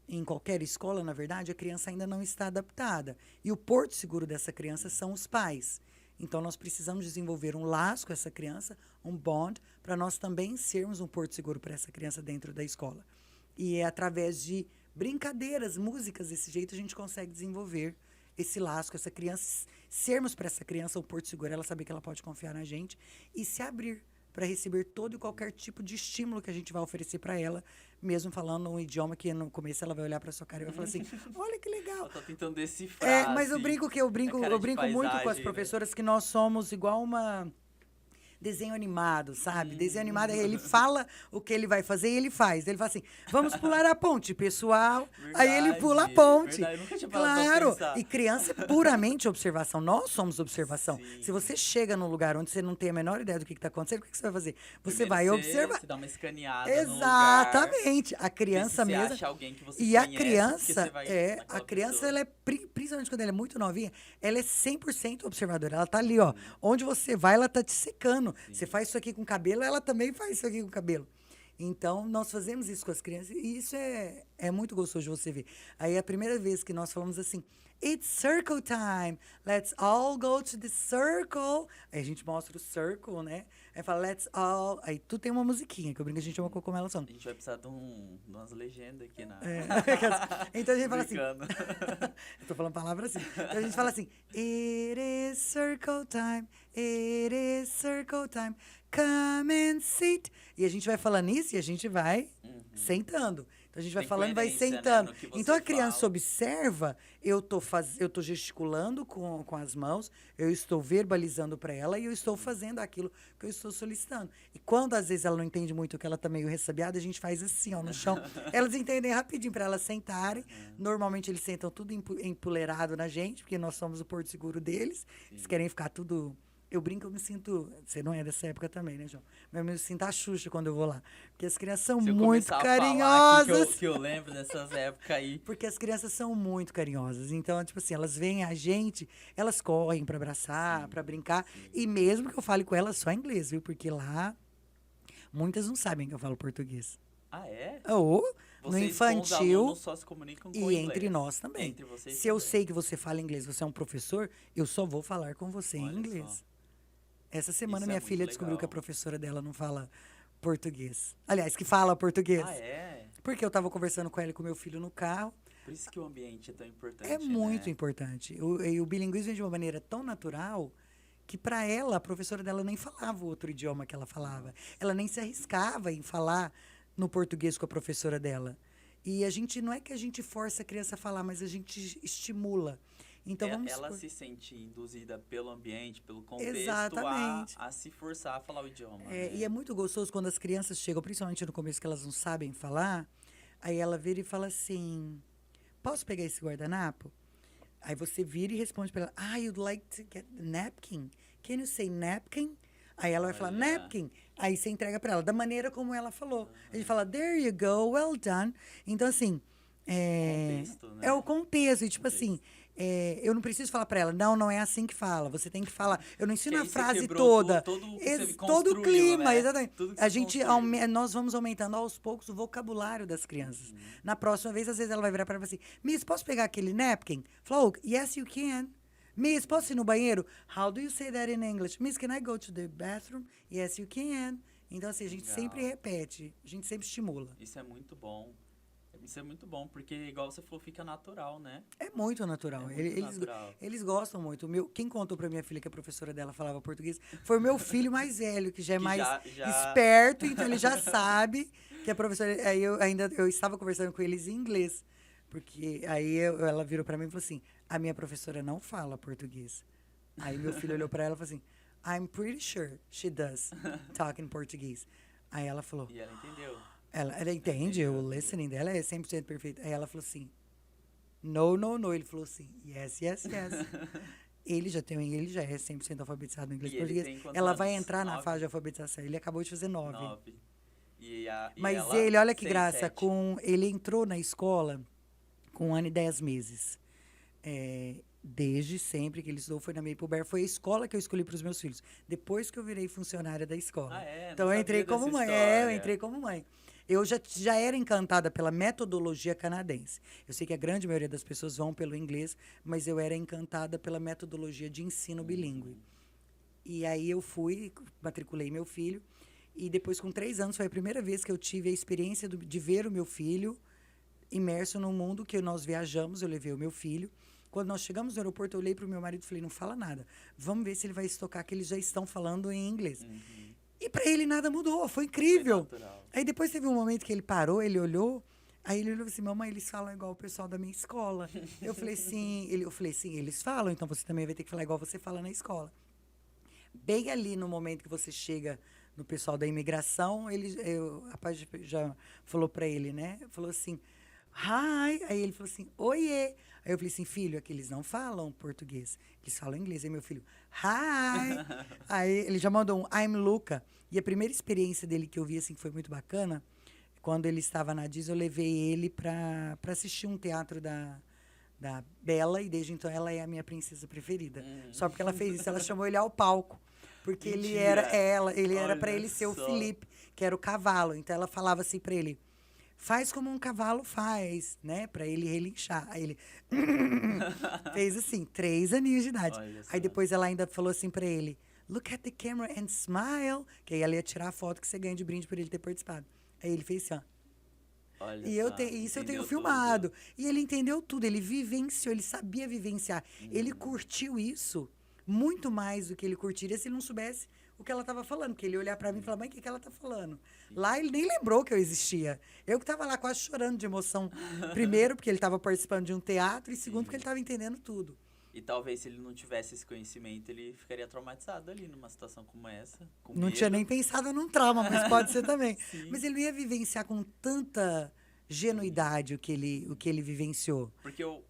em qualquer escola, na verdade, a criança ainda não está adaptada. E o porto seguro dessa criança são os pais. Então, nós precisamos desenvolver um laço com essa criança, um bond, para nós também sermos um porto seguro para essa criança dentro da escola. E é através de brincadeiras, músicas desse jeito, a gente consegue desenvolver esse laço com essa criança, sermos para essa criança um porto seguro, ela saber que ela pode confiar na gente e se abrir para receber todo e qualquer tipo de estímulo que a gente vai oferecer para ela, mesmo falando um idioma que no começo ela vai olhar para sua cara e vai falar assim, olha que legal. Eu tô tentando decifrar. Mas eu assim, brinco a cara eu de brinco muito com as paisagem, né? professoras que nós somos igual uma desenho animado, sabe? Desenho animado, ele fala o que ele vai fazer e ele faz. Ele fala assim, vamos pular a ponte, pessoal. Aí ele pula a ponte. Verdade, eu nunca tinha parado pra Claro, pensar. e criança é puramente observação. Nós somos observação. Sim. Se você chega num lugar onde você não tem a menor ideia do que está acontecendo, o que você vai fazer? Você Primeiro vai observar. Você dá uma escaneada no lugar. Exatamente. A Vê criança se você mesmo. acha alguém que você E a conhece, porque criança, você vai a naquela criança, pessoa. ela é, principalmente quando ela é muito novinha, ela é 100% observadora. Ela tá ali, ó. Onde você vai, ela tá te secando. Você faz isso aqui com o cabelo, ela também faz isso aqui com o cabelo. Então, nós fazemos isso com as crianças e isso é muito gostoso de você ver. Aí, a primeira vez que nós falamos assim, it's circle time, let's all go to the circle. Aí a gente mostra o circle, né? Aí fala, let's all... Aí tu tem uma musiquinha, que eu brinco, a gente chama Cocomelo Song. A gente vai precisar de umas legendas aqui na... Então a gente fala assim... Brincando. Eu tô falando palavra assim. Então a gente fala assim, it is circle time, come and sit. E a gente vai falando isso e a gente vai sentando. Então a gente vai Tem falando e vai coerência, né, sentando. no que você Então a criança fala. observa, eu tô gesticulando com as mãos, eu estou verbalizando para ela e eu estou fazendo aquilo que eu estou solicitando. E quando às vezes ela não entende muito, que ela tá meio ressabiada, a gente faz assim, ó, no chão. Elas entendem rapidinho para elas sentarem. Normalmente eles sentam tudo empoleirado na gente, porque nós somos o porto seguro deles. Eles querem ficar tudo. Eu brinco, eu me sinto. Você não é dessa época também, né, João? Mas eu me sinto a Xuxa quando eu vou lá. Porque as crianças são Se eu muito começar a falar carinhosas. que eu lembro dessas épocas aí. Porque as crianças são muito carinhosas. Então, tipo assim, elas veem a gente, elas correm pra abraçar, pra brincar. E mesmo que eu fale com elas só em inglês, viu? Porque lá, muitas não sabem que eu falo português. Ah, é? Ou no Vocês com os infantil alunos só se comunicam com e inglês. entre nós também. Entre vocês Se eu também. sei que você fala inglês, você é um professor, eu só vou falar com você Olha em inglês. só. Essa semana Isso é minha muito filha descobriu que a legal. professora dela não fala português. Aliás, que fala português. Ah, é? Porque eu tava conversando com ela e com meu filho no carro. Por isso que o ambiente é tão importante, É muito né? importante. E o bilinguismo vem de uma maneira tão natural que para ela, a professora dela nem falava o outro idioma que ela falava. Ela nem se arriscava em falar no português com a professora dela. E a gente, não é que a gente força a criança a falar, mas a gente estimula. Então, vamos Ela supor- se sente induzida pelo ambiente, pelo contexto, Exatamente. a se forçar a falar o idioma. É, né? e é muito gostoso quando as crianças chegam, principalmente no começo que elas não sabem falar, aí ela vira e fala assim, posso pegar esse guardanapo? Aí você vira e responde para ela, you'd like to get the napkin? Can you say napkin? Aí ela vai falar, Olha. napkin. Aí você entrega para ela, da maneira como ela falou. A gente fala, there you go, well done. Então, assim, Contexto, né? é o contexto. E, tipo assim, eu não preciso falar para ela, não é assim que fala. Você tem que falar. Eu não ensino Que a aí você frase quebrou toda. todo o que você Todo o construiu, clima, né? exatamente. Tudo que A você gente, construiu. nós vamos aumentando aos poucos o vocabulário das crianças. Na próxima vez, às vezes, ela vai virar para ela e falar assim, Miss, posso pegar aquele napkin? Falou, yes, you can. Miss, posso ir no banheiro? How do you say that in English? Miss, can I go to the bathroom? Yes, you can. Então, assim, a gente Legal. sempre repete, a gente sempre estimula. Isso é muito bom. Isso é muito bom, porque, igual você falou, fica natural, né? É muito natural. É muito eles, natural. eles gostam muito. Quem contou pra minha filha que a professora dela falava português foi o meu filho mais velho, que já é Que mais já- esperto, então ele já sabe que a professora. Aí eu estava conversando com eles em inglês. Porque aí ela virou pra mim e falou assim: a minha professora não fala português. Aí meu filho olhou pra ela e falou assim: I'm pretty sure she does talk in português. Aí ela falou. E ela entendeu. Ela entende, o listening dela é 100% perfeito. Aí ela falou assim, no. Ele falou assim, yes. Ele já é 100% alfabetizado no inglês E e ele português. tem quantos Ela vai anos? entrar na 9? fase de alfabetização. Ele acabou de fazer 9. 9. Mas ela, ele, olha que 6, graça, 7. ele entrou na escola com 1 ano e 10 meses. Desde sempre que ele estudou, foi na Maple Bear. Foi a escola que eu escolhi para os meus filhos. Depois que eu virei funcionária da escola. Ah, é? Então Não eu entrei sabia como dessa mãe. história. Eu entrei como mãe. Eu já era encantada pela metodologia canadense. Eu sei que a grande maioria das pessoas vão pelo inglês, mas eu era encantada pela metodologia de ensino bilíngue. E aí eu fui, matriculei meu filho, e depois, com 3 anos, foi a primeira vez que eu tive a experiência de ver o meu filho imerso num mundo que nós viajamos, eu levei o meu filho. Quando nós chegamos no aeroporto, eu olhei para o meu marido e falei, não fala nada. Vamos ver se ele vai estocar que eles já estão falando em inglês. E para ele nada mudou, foi incrível. Foi natural. Aí depois teve um momento que ele parou, ele olhou, aí ele olhou assim, mamãe, eles falam igual o pessoal da minha escola. Eu falei, sim, eles falam, então você também vai ter que falar igual você fala na escola. Bem ali no momento que você chega no pessoal da imigração, a rapaz já falou para ele, né? Falou assim, hi. Aí ele falou assim, oiê. Aí eu falei assim, filho, aqui eles não falam português, eles falam inglês. Aí meu filho, hi. Aí ele já mandou um I'm Luca. E a primeira experiência dele que eu vi, assim, que foi muito bacana, quando ele estava na Disney, eu levei ele para assistir um teatro da Bela, e desde então ela é a minha princesa preferida. Só porque ela fez isso, ela chamou ele ao palco. Porque ele Mentira. era para Olha ele ser o só. Felipe, que era o cavalo. Então ela falava assim para ele, faz como um cavalo faz, né? Para ele relinchar. Aí ele fez assim, 3 aninhos de idade. Olha só. Aí depois ela ainda falou assim para ele, look at the camera and smile. Que aí ela ia tirar a foto que você ganha de brinde por ele ter participado. Aí ele fez assim, ó. Olha E só, isso eu tenho entendeu filmado. tudo. E ele entendeu tudo, ele vivenciou, ele sabia vivenciar. Ele curtiu isso muito mais do que ele curtiria se ele não soubesse o que ela estava falando, porque ele ia olhar para mim e falar, mãe, o que ela está falando? Lá ele nem lembrou que eu existia. Eu que estava lá quase chorando de emoção. Primeiro, porque ele estava participando de um teatro, e segundo, porque ele estava entendendo tudo. E talvez se ele não tivesse esse conhecimento, ele ficaria traumatizado ali numa situação como essa. Com Não medo. tinha nem pensado num trauma, mas pode ser também. Sim. Mas ele ia vivenciar com tanta genuidade o que ele vivenciou. Porque eu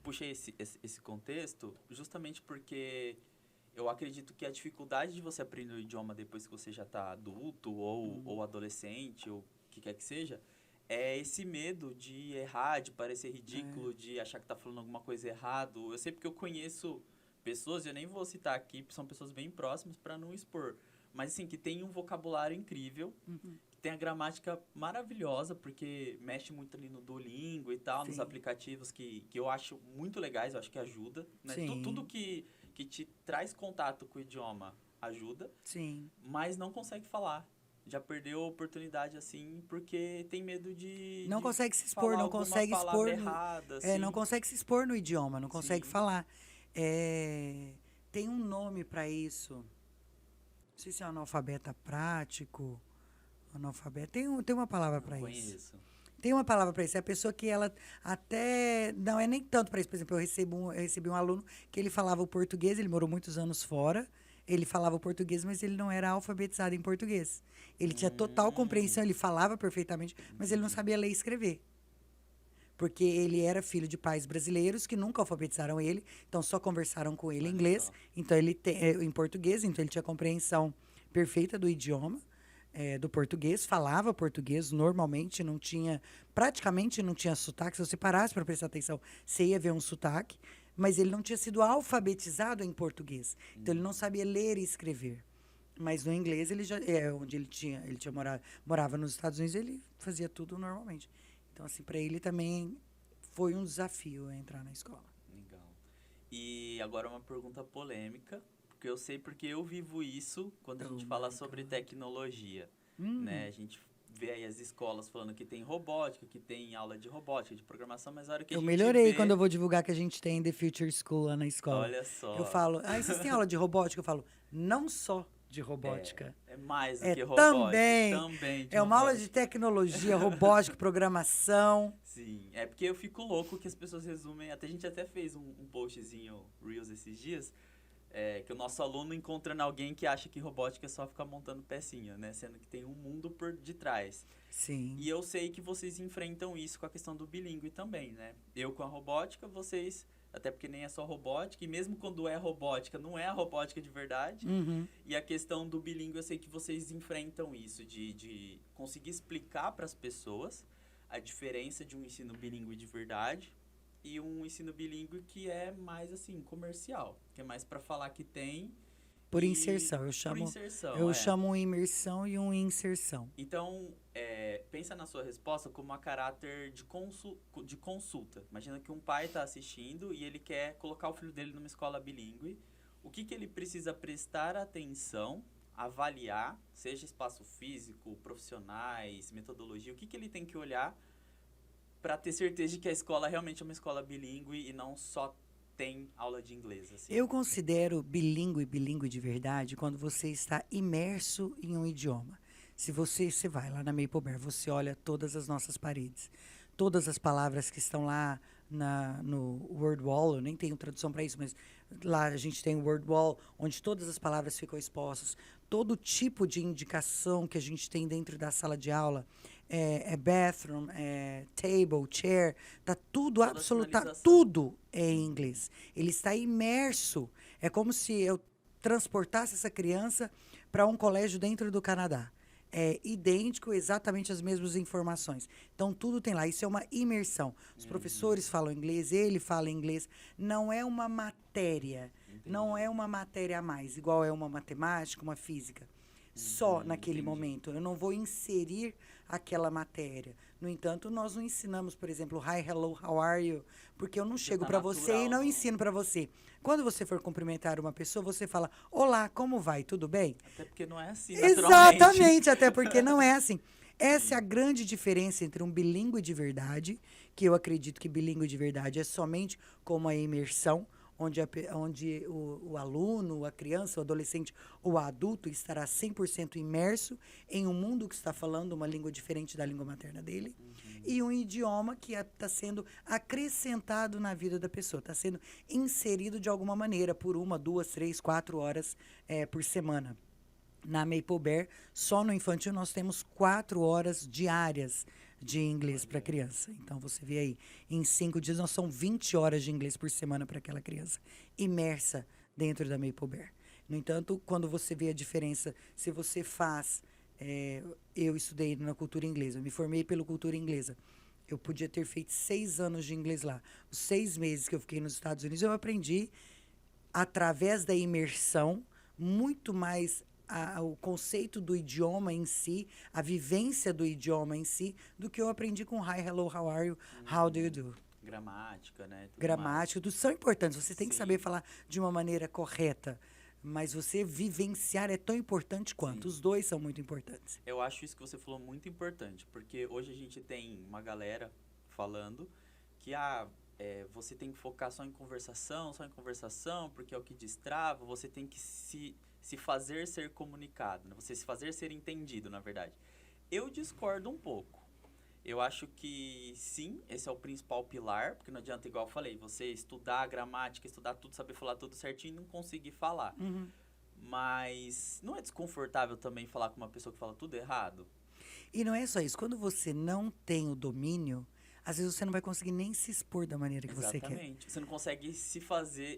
puxei esse contexto justamente porque eu acredito que a dificuldade de você aprender o idioma depois que você já está adulto ou adolescente, ou o que quer que seja, é esse medo de errar, de parecer ridículo, de achar que tá falando alguma coisa errado. Eu sei porque eu conheço pessoas, eu nem vou citar aqui, são pessoas bem próximas para não expor, mas assim, que tem um vocabulário incrível, que tem a gramática maravilhosa, porque mexe muito ali no Duolingo e tal, nos aplicativos que eu acho muito legais, eu acho que ajuda, né? Tudo que te traz contato com o idioma ajuda, mas não consegue falar. Já perdeu a oportunidade, assim, porque tem medo de não consegue se expor, não consegue expor errada, assim. não consegue se expor no idioma, não consegue falar. Tem um nome para isso. Não sei se é analfabeta prático, analfabeta. Tem uma palavra para isso. Conheço. Tem uma palavra para isso. É a pessoa que ela até... Não é nem tanto para isso. Por exemplo, eu recebi um aluno que ele falava o português, ele morou muitos anos fora. Ele falava o português, mas ele não era alfabetizado em português. Ele tinha total compreensão, ele falava perfeitamente, mas ele não sabia ler e escrever. Porque ele era filho de pais brasileiros que nunca alfabetizaram ele, então só conversaram com ele em inglês, então ele em português, então ele tinha compreensão perfeita do idioma, do português, falava português normalmente, praticamente não tinha sotaque. Se você parasse para prestar atenção, você ia ver um sotaque. Mas ele não tinha sido alfabetizado em português. Então, ele não sabia ler e escrever. Mas no inglês, ele já onde ele tinha morava nos Estados Unidos, ele fazia tudo normalmente. Então, assim, para ele também foi um desafio entrar na escola. Legal. E agora uma pergunta polêmica, porque eu sei porque eu vivo isso quando a gente fala sobre tecnologia. Né? A gente vê aí as escolas falando que tem robótica, que tem aula de robótica, de programação, mas a hora que a gente melhorei quando eu vou divulgar que a gente tem The Future School lá na escola. Olha só. Eu falo, vocês têm aula de robótica? Eu falo, não só de robótica. É mais do que robótica. Também é uma aula de tecnologia, robótica, programação. Sim, é porque eu fico louco que as pessoas resumem, a gente até fez um postzinho Reels esses dias, que o nosso aluno encontrando alguém que acha que robótica é só ficar montando pecinha, né? Sendo que tem um mundo por detrás. Sim. E eu sei que vocês enfrentam isso com a questão do bilíngue também, né? Eu com a robótica, vocês... Até porque nem é só robótica, e mesmo quando é robótica, não é a robótica de verdade. E a questão do bilíngue, eu sei que vocês enfrentam isso, de conseguir explicar para as pessoas a diferença de um ensino bilíngue de verdade e um ensino bilíngue que é mais, assim, comercial, que é mais para falar que tem... Por inserção, eu chamo um imersão e um inserção. Então, pensa na sua resposta como a caráter de consulta. Imagina que um pai está assistindo e ele quer colocar o filho dele numa escola bilíngue. O que ele precisa prestar atenção, avaliar, seja espaço físico, profissionais, metodologia, o que ele tem que olhar para ter certeza de que a escola realmente é uma escola bilíngue e não só tem aula de inglês, assim. Eu considero bilíngue de verdade quando você está imerso em um idioma. Se você vai lá na Maple Bear, você olha todas as nossas paredes, todas as palavras que estão lá no Word Wall, eu nem tenho tradução para isso, mas lá a gente tem o Word Wall, onde todas as palavras ficam expostas, todo tipo de indicação que a gente tem dentro da sala de aula, bathroom, table, chair, tá tudo, tudo é em inglês. Ele está imerso. É como se eu transportasse essa criança para um colégio dentro do Canadá. É idêntico, exatamente as mesmas informações. Então, tudo tem lá. Isso é uma imersão. Os professores falam inglês, ele fala inglês. Não é uma matéria. Não é uma matéria a mais, igual é uma matemática, uma física. Só naquele momento. Eu não vou inserir aquela matéria. No entanto, nós não ensinamos, por exemplo, hi, hello, how are you? Porque eu não chego para você e não ensino para você. Quando você for cumprimentar uma pessoa, você fala, olá, como vai? Tudo bem? Até porque não é assim, Exatamente, até porque não é assim. Essa é a grande diferença entre um bilíngue de verdade, que eu acredito que bilíngue de verdade é somente como a imersão, onde o aluno, a criança, o adolescente ou o adulto estará 100% imerso em um mundo que está falando uma língua diferente da língua materna dele, e um idioma que está sendo acrescentado na vida da pessoa, está sendo inserido de alguma maneira por 1, 2, 3, 4 horas por semana. Na Maple Bear, só no infantil, nós temos 4 horas diárias de inglês para criança. Então, você vê aí, em 5 dias, nós são 20 horas de inglês por semana para aquela criança, imersa dentro da Maple Bear. No entanto, quando você vê a diferença, se você faz... eu estudei na cultura inglesa, eu me formei pela cultura inglesa. Eu podia ter feito 6 anos de inglês lá. Os 6 meses que eu fiquei nos Estados Unidos, eu aprendi, através da imersão, muito mais o conceito do idioma em si, a vivência do idioma em si, do que eu aprendi com hi, hello, how are you, how do you do? Gramática, né? Gramática, tudo são importantes. Você tem que Sim. saber falar de uma maneira correta. Mas você vivenciar é tão importante quanto. Sim. Os dois são muito importantes. Eu acho isso que você falou muito importante, porque hoje a gente tem uma galera falando que você tem que focar só em conversação, porque é o que destrava, você tem que se fazer ser comunicado, né? Você se fazer ser entendido, na verdade. Eu discordo um pouco. Eu acho que, sim, esse é o principal pilar, porque não adianta, igual eu falei, você estudar a gramática, estudar tudo, saber falar tudo certinho e não conseguir falar. Uhum. Mas não é desconfortável também falar com uma pessoa que fala tudo errado? E não é só isso. Quando você não tem o domínio, às vezes você não vai conseguir nem se expor da maneira que você quer. Exatamente. Você não consegue se fazer,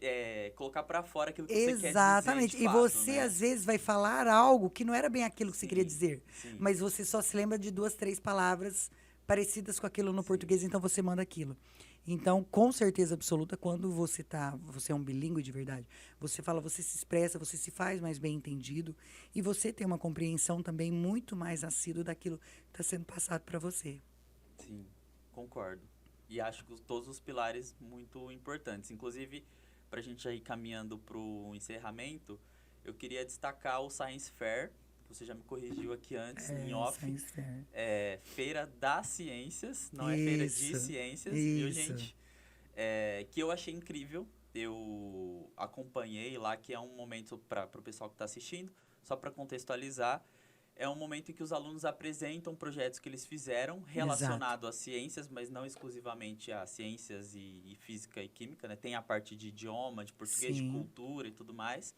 colocar pra fora aquilo que você quer dizer. Exatamente. De E fato, você, né? às vezes, vai falar algo que não era bem aquilo que você Sim, queria dizer. sim. Mas você só se lembra de 2, 3 palavras parecidas com aquilo no português, então você manda aquilo. Então, com certeza absoluta, quando você é um bilíngue de verdade, você fala, você se expressa, você se faz mais bem entendido e você tem uma compreensão também muito mais assídua daquilo que está sendo passado para você. Sim, concordo. E acho que todos os pilares muito importantes. Inclusive, para a gente já ir caminhando para o encerramento, eu queria destacar o Science Fair. Você já me corrigiu aqui antes, em off. Science Fair. Feira das Ciências, não é Feira de Isso, Ciências, viu, isso. gente? Que eu achei incrível. Eu acompanhei lá, que é um momento para o pessoal que está assistindo, só para contextualizar. É um momento em que os alunos apresentam projetos que eles fizeram relacionados às ciências, mas não exclusivamente a ciências e física e química, né? Tem a parte de idioma, de português, Sim. de cultura e tudo mais,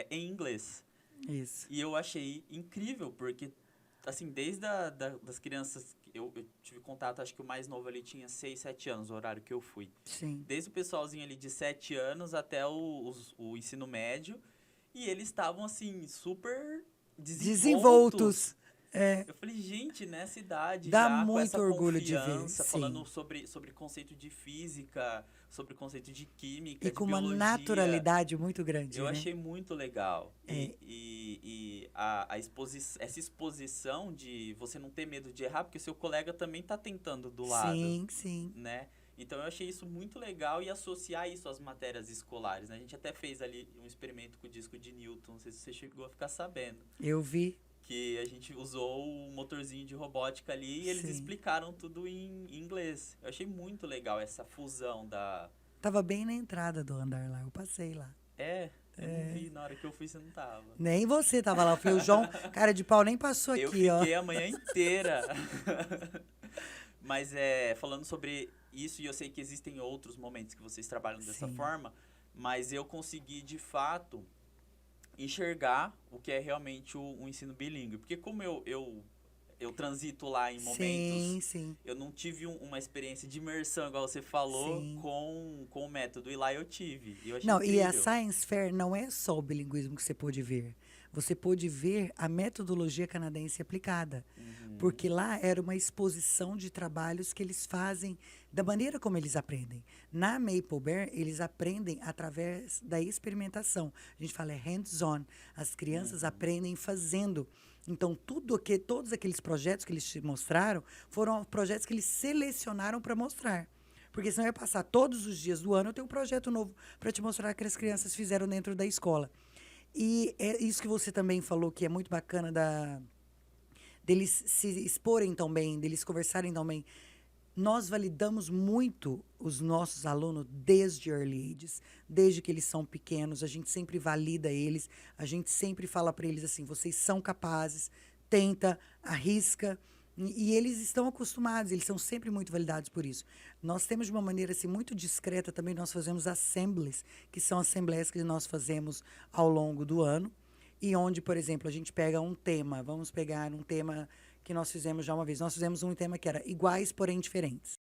em inglês. Isso. E eu achei incrível, porque, assim, desde das crianças, eu tive contato, acho que o mais novo ali tinha 6, 7 anos, o horário que eu fui. Sim. Desde o pessoalzinho ali de 7 anos até o ensino médio, e eles estavam, assim, super desenvoltos. Eu falei, gente, nessa idade, Dá já com muito essa orgulho de ver, confiança, sim. falando sobre conceito de física, sobre conceito de química, E de com uma biologia. naturalidade muito grande, Eu né? achei muito legal. E essa exposição de você não ter medo de errar, porque o seu colega também está tentando do lado. Sim, sim. Né? Então, eu achei isso muito legal e associar isso às matérias escolares, né? A gente até fez ali um experimento com o disco de Newton, não sei se você chegou a ficar sabendo. Eu vi. Que a gente usou o motorzinho de robótica ali e eles Sim. explicaram tudo em inglês. Eu achei muito legal essa fusão da... Tava bem na entrada do andar lá, eu passei lá. Eu não vi, na hora que eu fui você não tava. Nem você tava lá, foi o João, cara de pau, nem passou Eu aqui, ó. fiquei a manhã inteira. Mas falando sobre isso, e eu sei que existem outros momentos que vocês trabalham dessa Sim. forma, mas eu consegui, de fato, enxergar o que é realmente o ensino bilíngue. Porque como eu transito lá em momentos, Sim. eu não tive uma experiência de imersão, igual você falou, Sim. com o método, e lá eu tive. E eu achei Não, incrível. e a Science Fair não é só o bilinguismo que você pôde ver. Você pôde ver a metodologia canadense aplicada. Porque lá era uma exposição de trabalhos que eles fazem da maneira como eles aprendem. Na Maple Bear, eles aprendem através da experimentação. A gente fala hands-on. As crianças aprendem fazendo. Então, todos aqueles projetos que eles te mostraram foram projetos que eles selecionaram para mostrar. Porque senão ia passar todos os dias do ano, eu tenho um projeto novo para te mostrar que as crianças fizeram dentro da escola. E é isso que você também falou, que é muito bacana deles se exporem tão bem, deles conversarem tão bem. Nós validamos muito os nossos alunos desde early ages, desde que eles são pequenos, a gente sempre valida eles, a gente sempre fala para eles assim, vocês são capazes, tenta, arrisca, e eles estão acostumados, eles são sempre muito validados por isso. Nós temos de uma maneira assim, muito discreta também, nós fazemos assemblies, que são assembleias que nós fazemos ao longo do ano, e onde, por exemplo, a gente pega um tema, vamos pegar um tema que nós fizemos já uma vez. Nós fizemos um tema que era iguais, porém diferentes.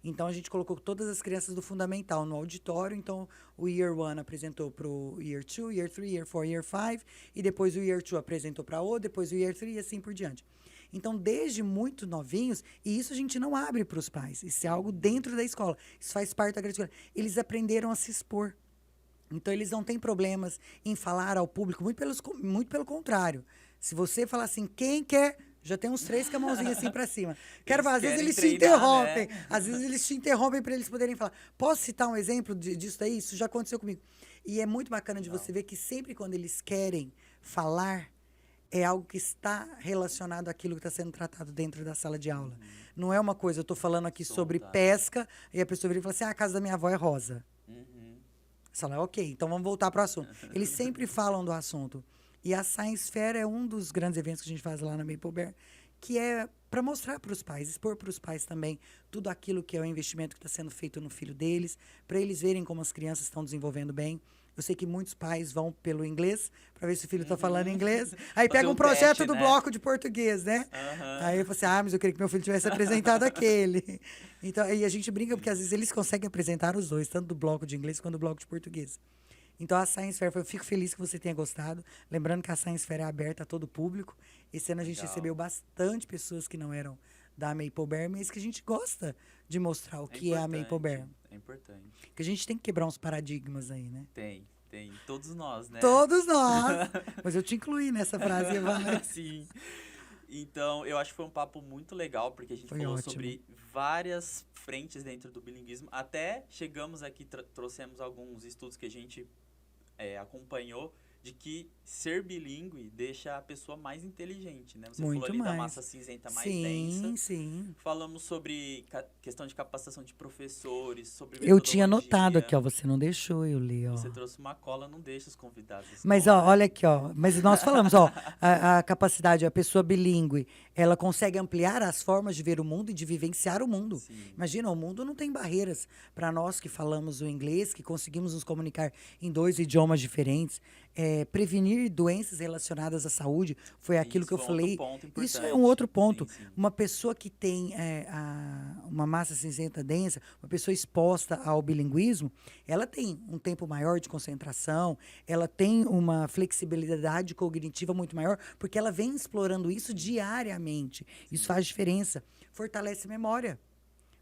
Então, a gente colocou todas as crianças do fundamental no auditório. Então, o Year 1 apresentou para o Year 2, Year 3, Year 4, Year 5. E depois o Year 2 apresentou para o, depois o Year 3 e assim por diante. Então, desde muito novinhos, e isso a gente não abre para os pais. Isso é algo dentro da escola. Isso faz parte da grade escolar. Eles aprenderam a se expor. Então, eles não têm problemas em falar ao público. Muito pelo contrário. Se você falar assim, quem quer... Já tem uns 3 com a mãozinha assim pra cima. Às vezes eles te interrompem. Né? Às vezes eles te interrompem para eles poderem falar. Posso citar um exemplo disso daí? Isso já aconteceu comigo. E é muito bacana de você ver que sempre quando eles querem falar, é algo que está relacionado àquilo que está sendo tratado dentro da sala de aula. Não é uma coisa, eu estou falando aqui sobre pesca, e a pessoa vira e fala assim, a casa da minha avó é rosa. Você fala, ok, então vamos voltar para o assunto. Eles sempre falam do assunto. E a Science Fair é um dos grandes eventos que a gente faz lá na Maple Bear, que é para mostrar para os pais, expor para os pais também tudo aquilo que é o investimento que está sendo feito no filho deles, para eles verem como as crianças estão desenvolvendo bem. Eu sei que muitos pais vão pelo inglês, para ver se o filho está falando inglês. Aí pega um projeto teste, do bloco de português, né? Aí eu falo assim, mas eu queria que meu filho tivesse apresentado aquele. Então, aí a gente brinca, porque às vezes eles conseguem apresentar os dois, tanto do bloco de inglês quanto do bloco de português. Então, a Science Fair, eu fico feliz que você tenha gostado. Lembrando que a Science Fair é aberta a todo o público. Esse ano a gente recebeu bastante pessoas que não eram da Maple Bear, mas que a gente gosta de mostrar o que é a Maple Bear. É importante. Que a gente tem que quebrar uns paradigmas aí, né? Tem. Todos nós, né? Todos nós! Mas eu te incluí nessa frase, Ivana. Sim. Então, eu acho que foi um papo muito legal, porque a gente falou sobre várias frentes dentro do bilinguismo. Até chegamos aqui, trouxemos alguns estudos que a gente acompanhou, de que ser bilíngue deixa a pessoa mais inteligente, né? Você muito falou ali mais. da massa cinzenta mais densa. Sim. Falamos sobre questão de capacitação de professores, sobre eu tinha anotado aqui, ó, você não deixou eu ler, ó. Você trouxe uma cola, não deixa os convidados. Mas, ó, olha aqui, ó. Mas nós falamos, ó, a capacidade, a pessoa bilíngue, ela consegue ampliar as formas de ver o mundo e de vivenciar o mundo. Sim. Imagina, o mundo não tem barreiras para nós que falamos o inglês, que conseguimos nos comunicar em 2 idiomas diferentes. Prevenir doenças relacionadas à saúde foi aquilo que eu falei. Isso é um outro ponto. Sim. Uma pessoa que tem uma massa cinzenta densa, uma pessoa exposta ao bilinguismo, ela tem um tempo maior de concentração, ela tem uma flexibilidade cognitiva muito maior, porque ela vem explorando isso diariamente. Isso faz diferença. Fortalece a memória.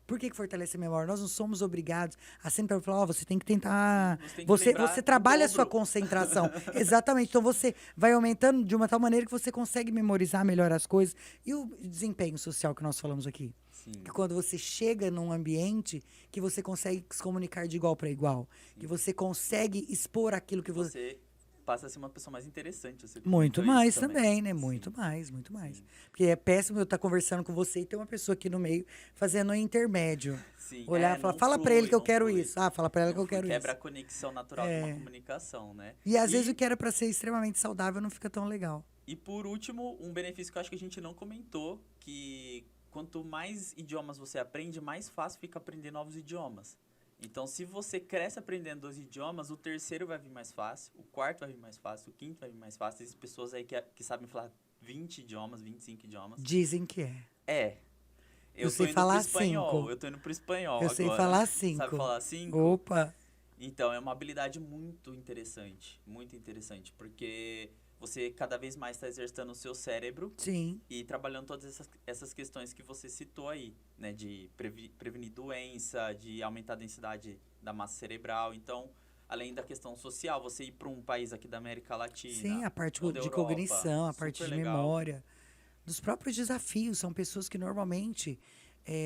Por que fortalece a memória? Nós não somos obrigados a sempre falar, você tem que tentar... Você trabalha a sua concentração. Exatamente. Então, você vai aumentando de uma tal maneira que você consegue memorizar melhor as coisas. E o desempenho social que nós falamos aqui? Sim. Que quando você chega num ambiente que você consegue se comunicar de igual para igual. Sim. Que você consegue expor aquilo que você passa a ser uma pessoa mais interessante. Muito mais também, né? Muito mais. Sim. Porque é péssimo eu estar conversando com você e ter uma pessoa aqui no meio fazendo um intermédio. Sim. Olhar e falar, fala pra ele que eu quero isso. Fala pra ela que eu quero isso. Quebra a conexão natural de uma comunicação, né? E às vezes o que era pra ser extremamente saudável não fica tão legal. E por último, um benefício que eu acho que a gente não comentou, que quanto mais idiomas você aprende, mais fácil fica aprender novos idiomas. Então, se você cresce aprendendo 2 idiomas, o terceiro vai vir mais fácil, o quarto vai vir mais fácil, o quinto vai vir mais fácil. Existem pessoas aí que sabem falar 20 idiomas, 25 idiomas. Dizem que é. Eu sei falar 5. Eu tô indo pro espanhol agora. Eu sei falar 5. Sabe falar 5? Opa! Então, é uma habilidade muito interessante, porque você cada vez mais está exercitando o seu cérebro. Sim. E trabalhando todas essas questões que você citou aí, né? De prevenir doença, de aumentar a densidade da massa cerebral. Então, além da questão social, você ir para um país aqui da América Latina. Sim, a parte de cognição, a parte de memória. Dos próprios desafios. São pessoas que normalmente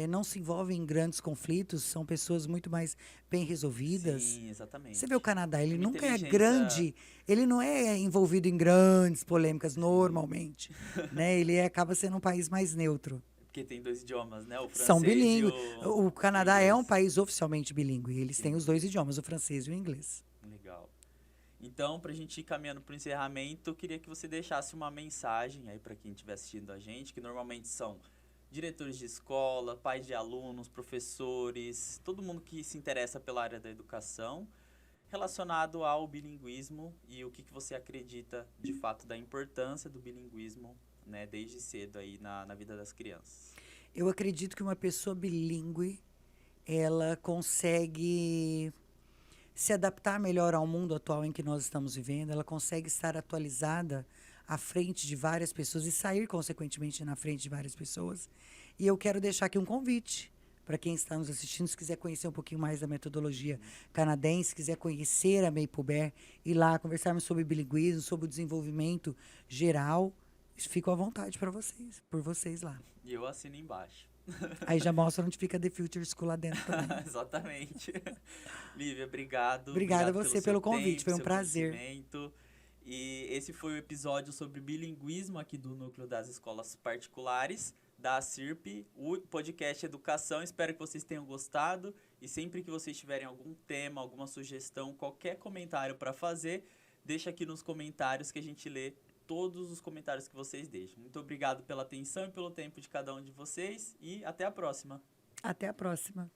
não se envolvem em grandes conflitos, são pessoas muito mais bem resolvidas. Sim, exatamente. Você vê o Canadá, ele nunca é grande, ele não é envolvido em grandes polêmicas normalmente, né? Ele acaba sendo um país mais neutro. Porque tem 2 idiomas, né? O São francês e bilíngues. O o Canadá é um inglês. país oficialmente bilíngue. Eles têm Sim. os 2 idiomas, o francês e o inglês. Legal. Então, para a gente ir caminhando para o encerramento, eu queria que você deixasse uma mensagem aí para quem estiver assistindo a gente, que normalmente são diretores de escola, pais de alunos, professores, todo mundo que se interessa pela área da educação, relacionado ao bilinguismo e o que você acredita de fato da importância do bilinguismo, né, desde cedo aí na vida das crianças. Eu acredito que uma pessoa bilíngue, ela consegue se adaptar melhor ao mundo atual em que nós estamos vivendo, ela consegue estar atualizada à frente de várias pessoas e sair, consequentemente, na frente de várias pessoas. E eu quero deixar aqui um convite para quem está nos assistindo, se quiser conhecer um pouquinho mais da metodologia canadense, se quiser conhecer a Maple Bear, ir lá conversarmos sobre bilinguismo, sobre o desenvolvimento geral. Fico à vontade para vocês, por vocês lá. E eu assino embaixo. Aí já mostra onde fica The Future School lá dentro também. Exatamente. Lívia, obrigado. Obrigada a Obrigado você pelo pelo convite, tempo, foi um seu prazer. conhecimento. E esse foi o episódio sobre bilinguismo aqui do Núcleo das Escolas Particulares da CIRP, o podcast Educação. Espero que vocês tenham gostado e sempre que vocês tiverem algum tema, alguma sugestão, qualquer comentário para fazer, deixa aqui nos comentários que a gente lê todos os comentários que vocês deixam. Muito obrigado pela atenção e pelo tempo de cada um de vocês e até a próxima. Até a próxima.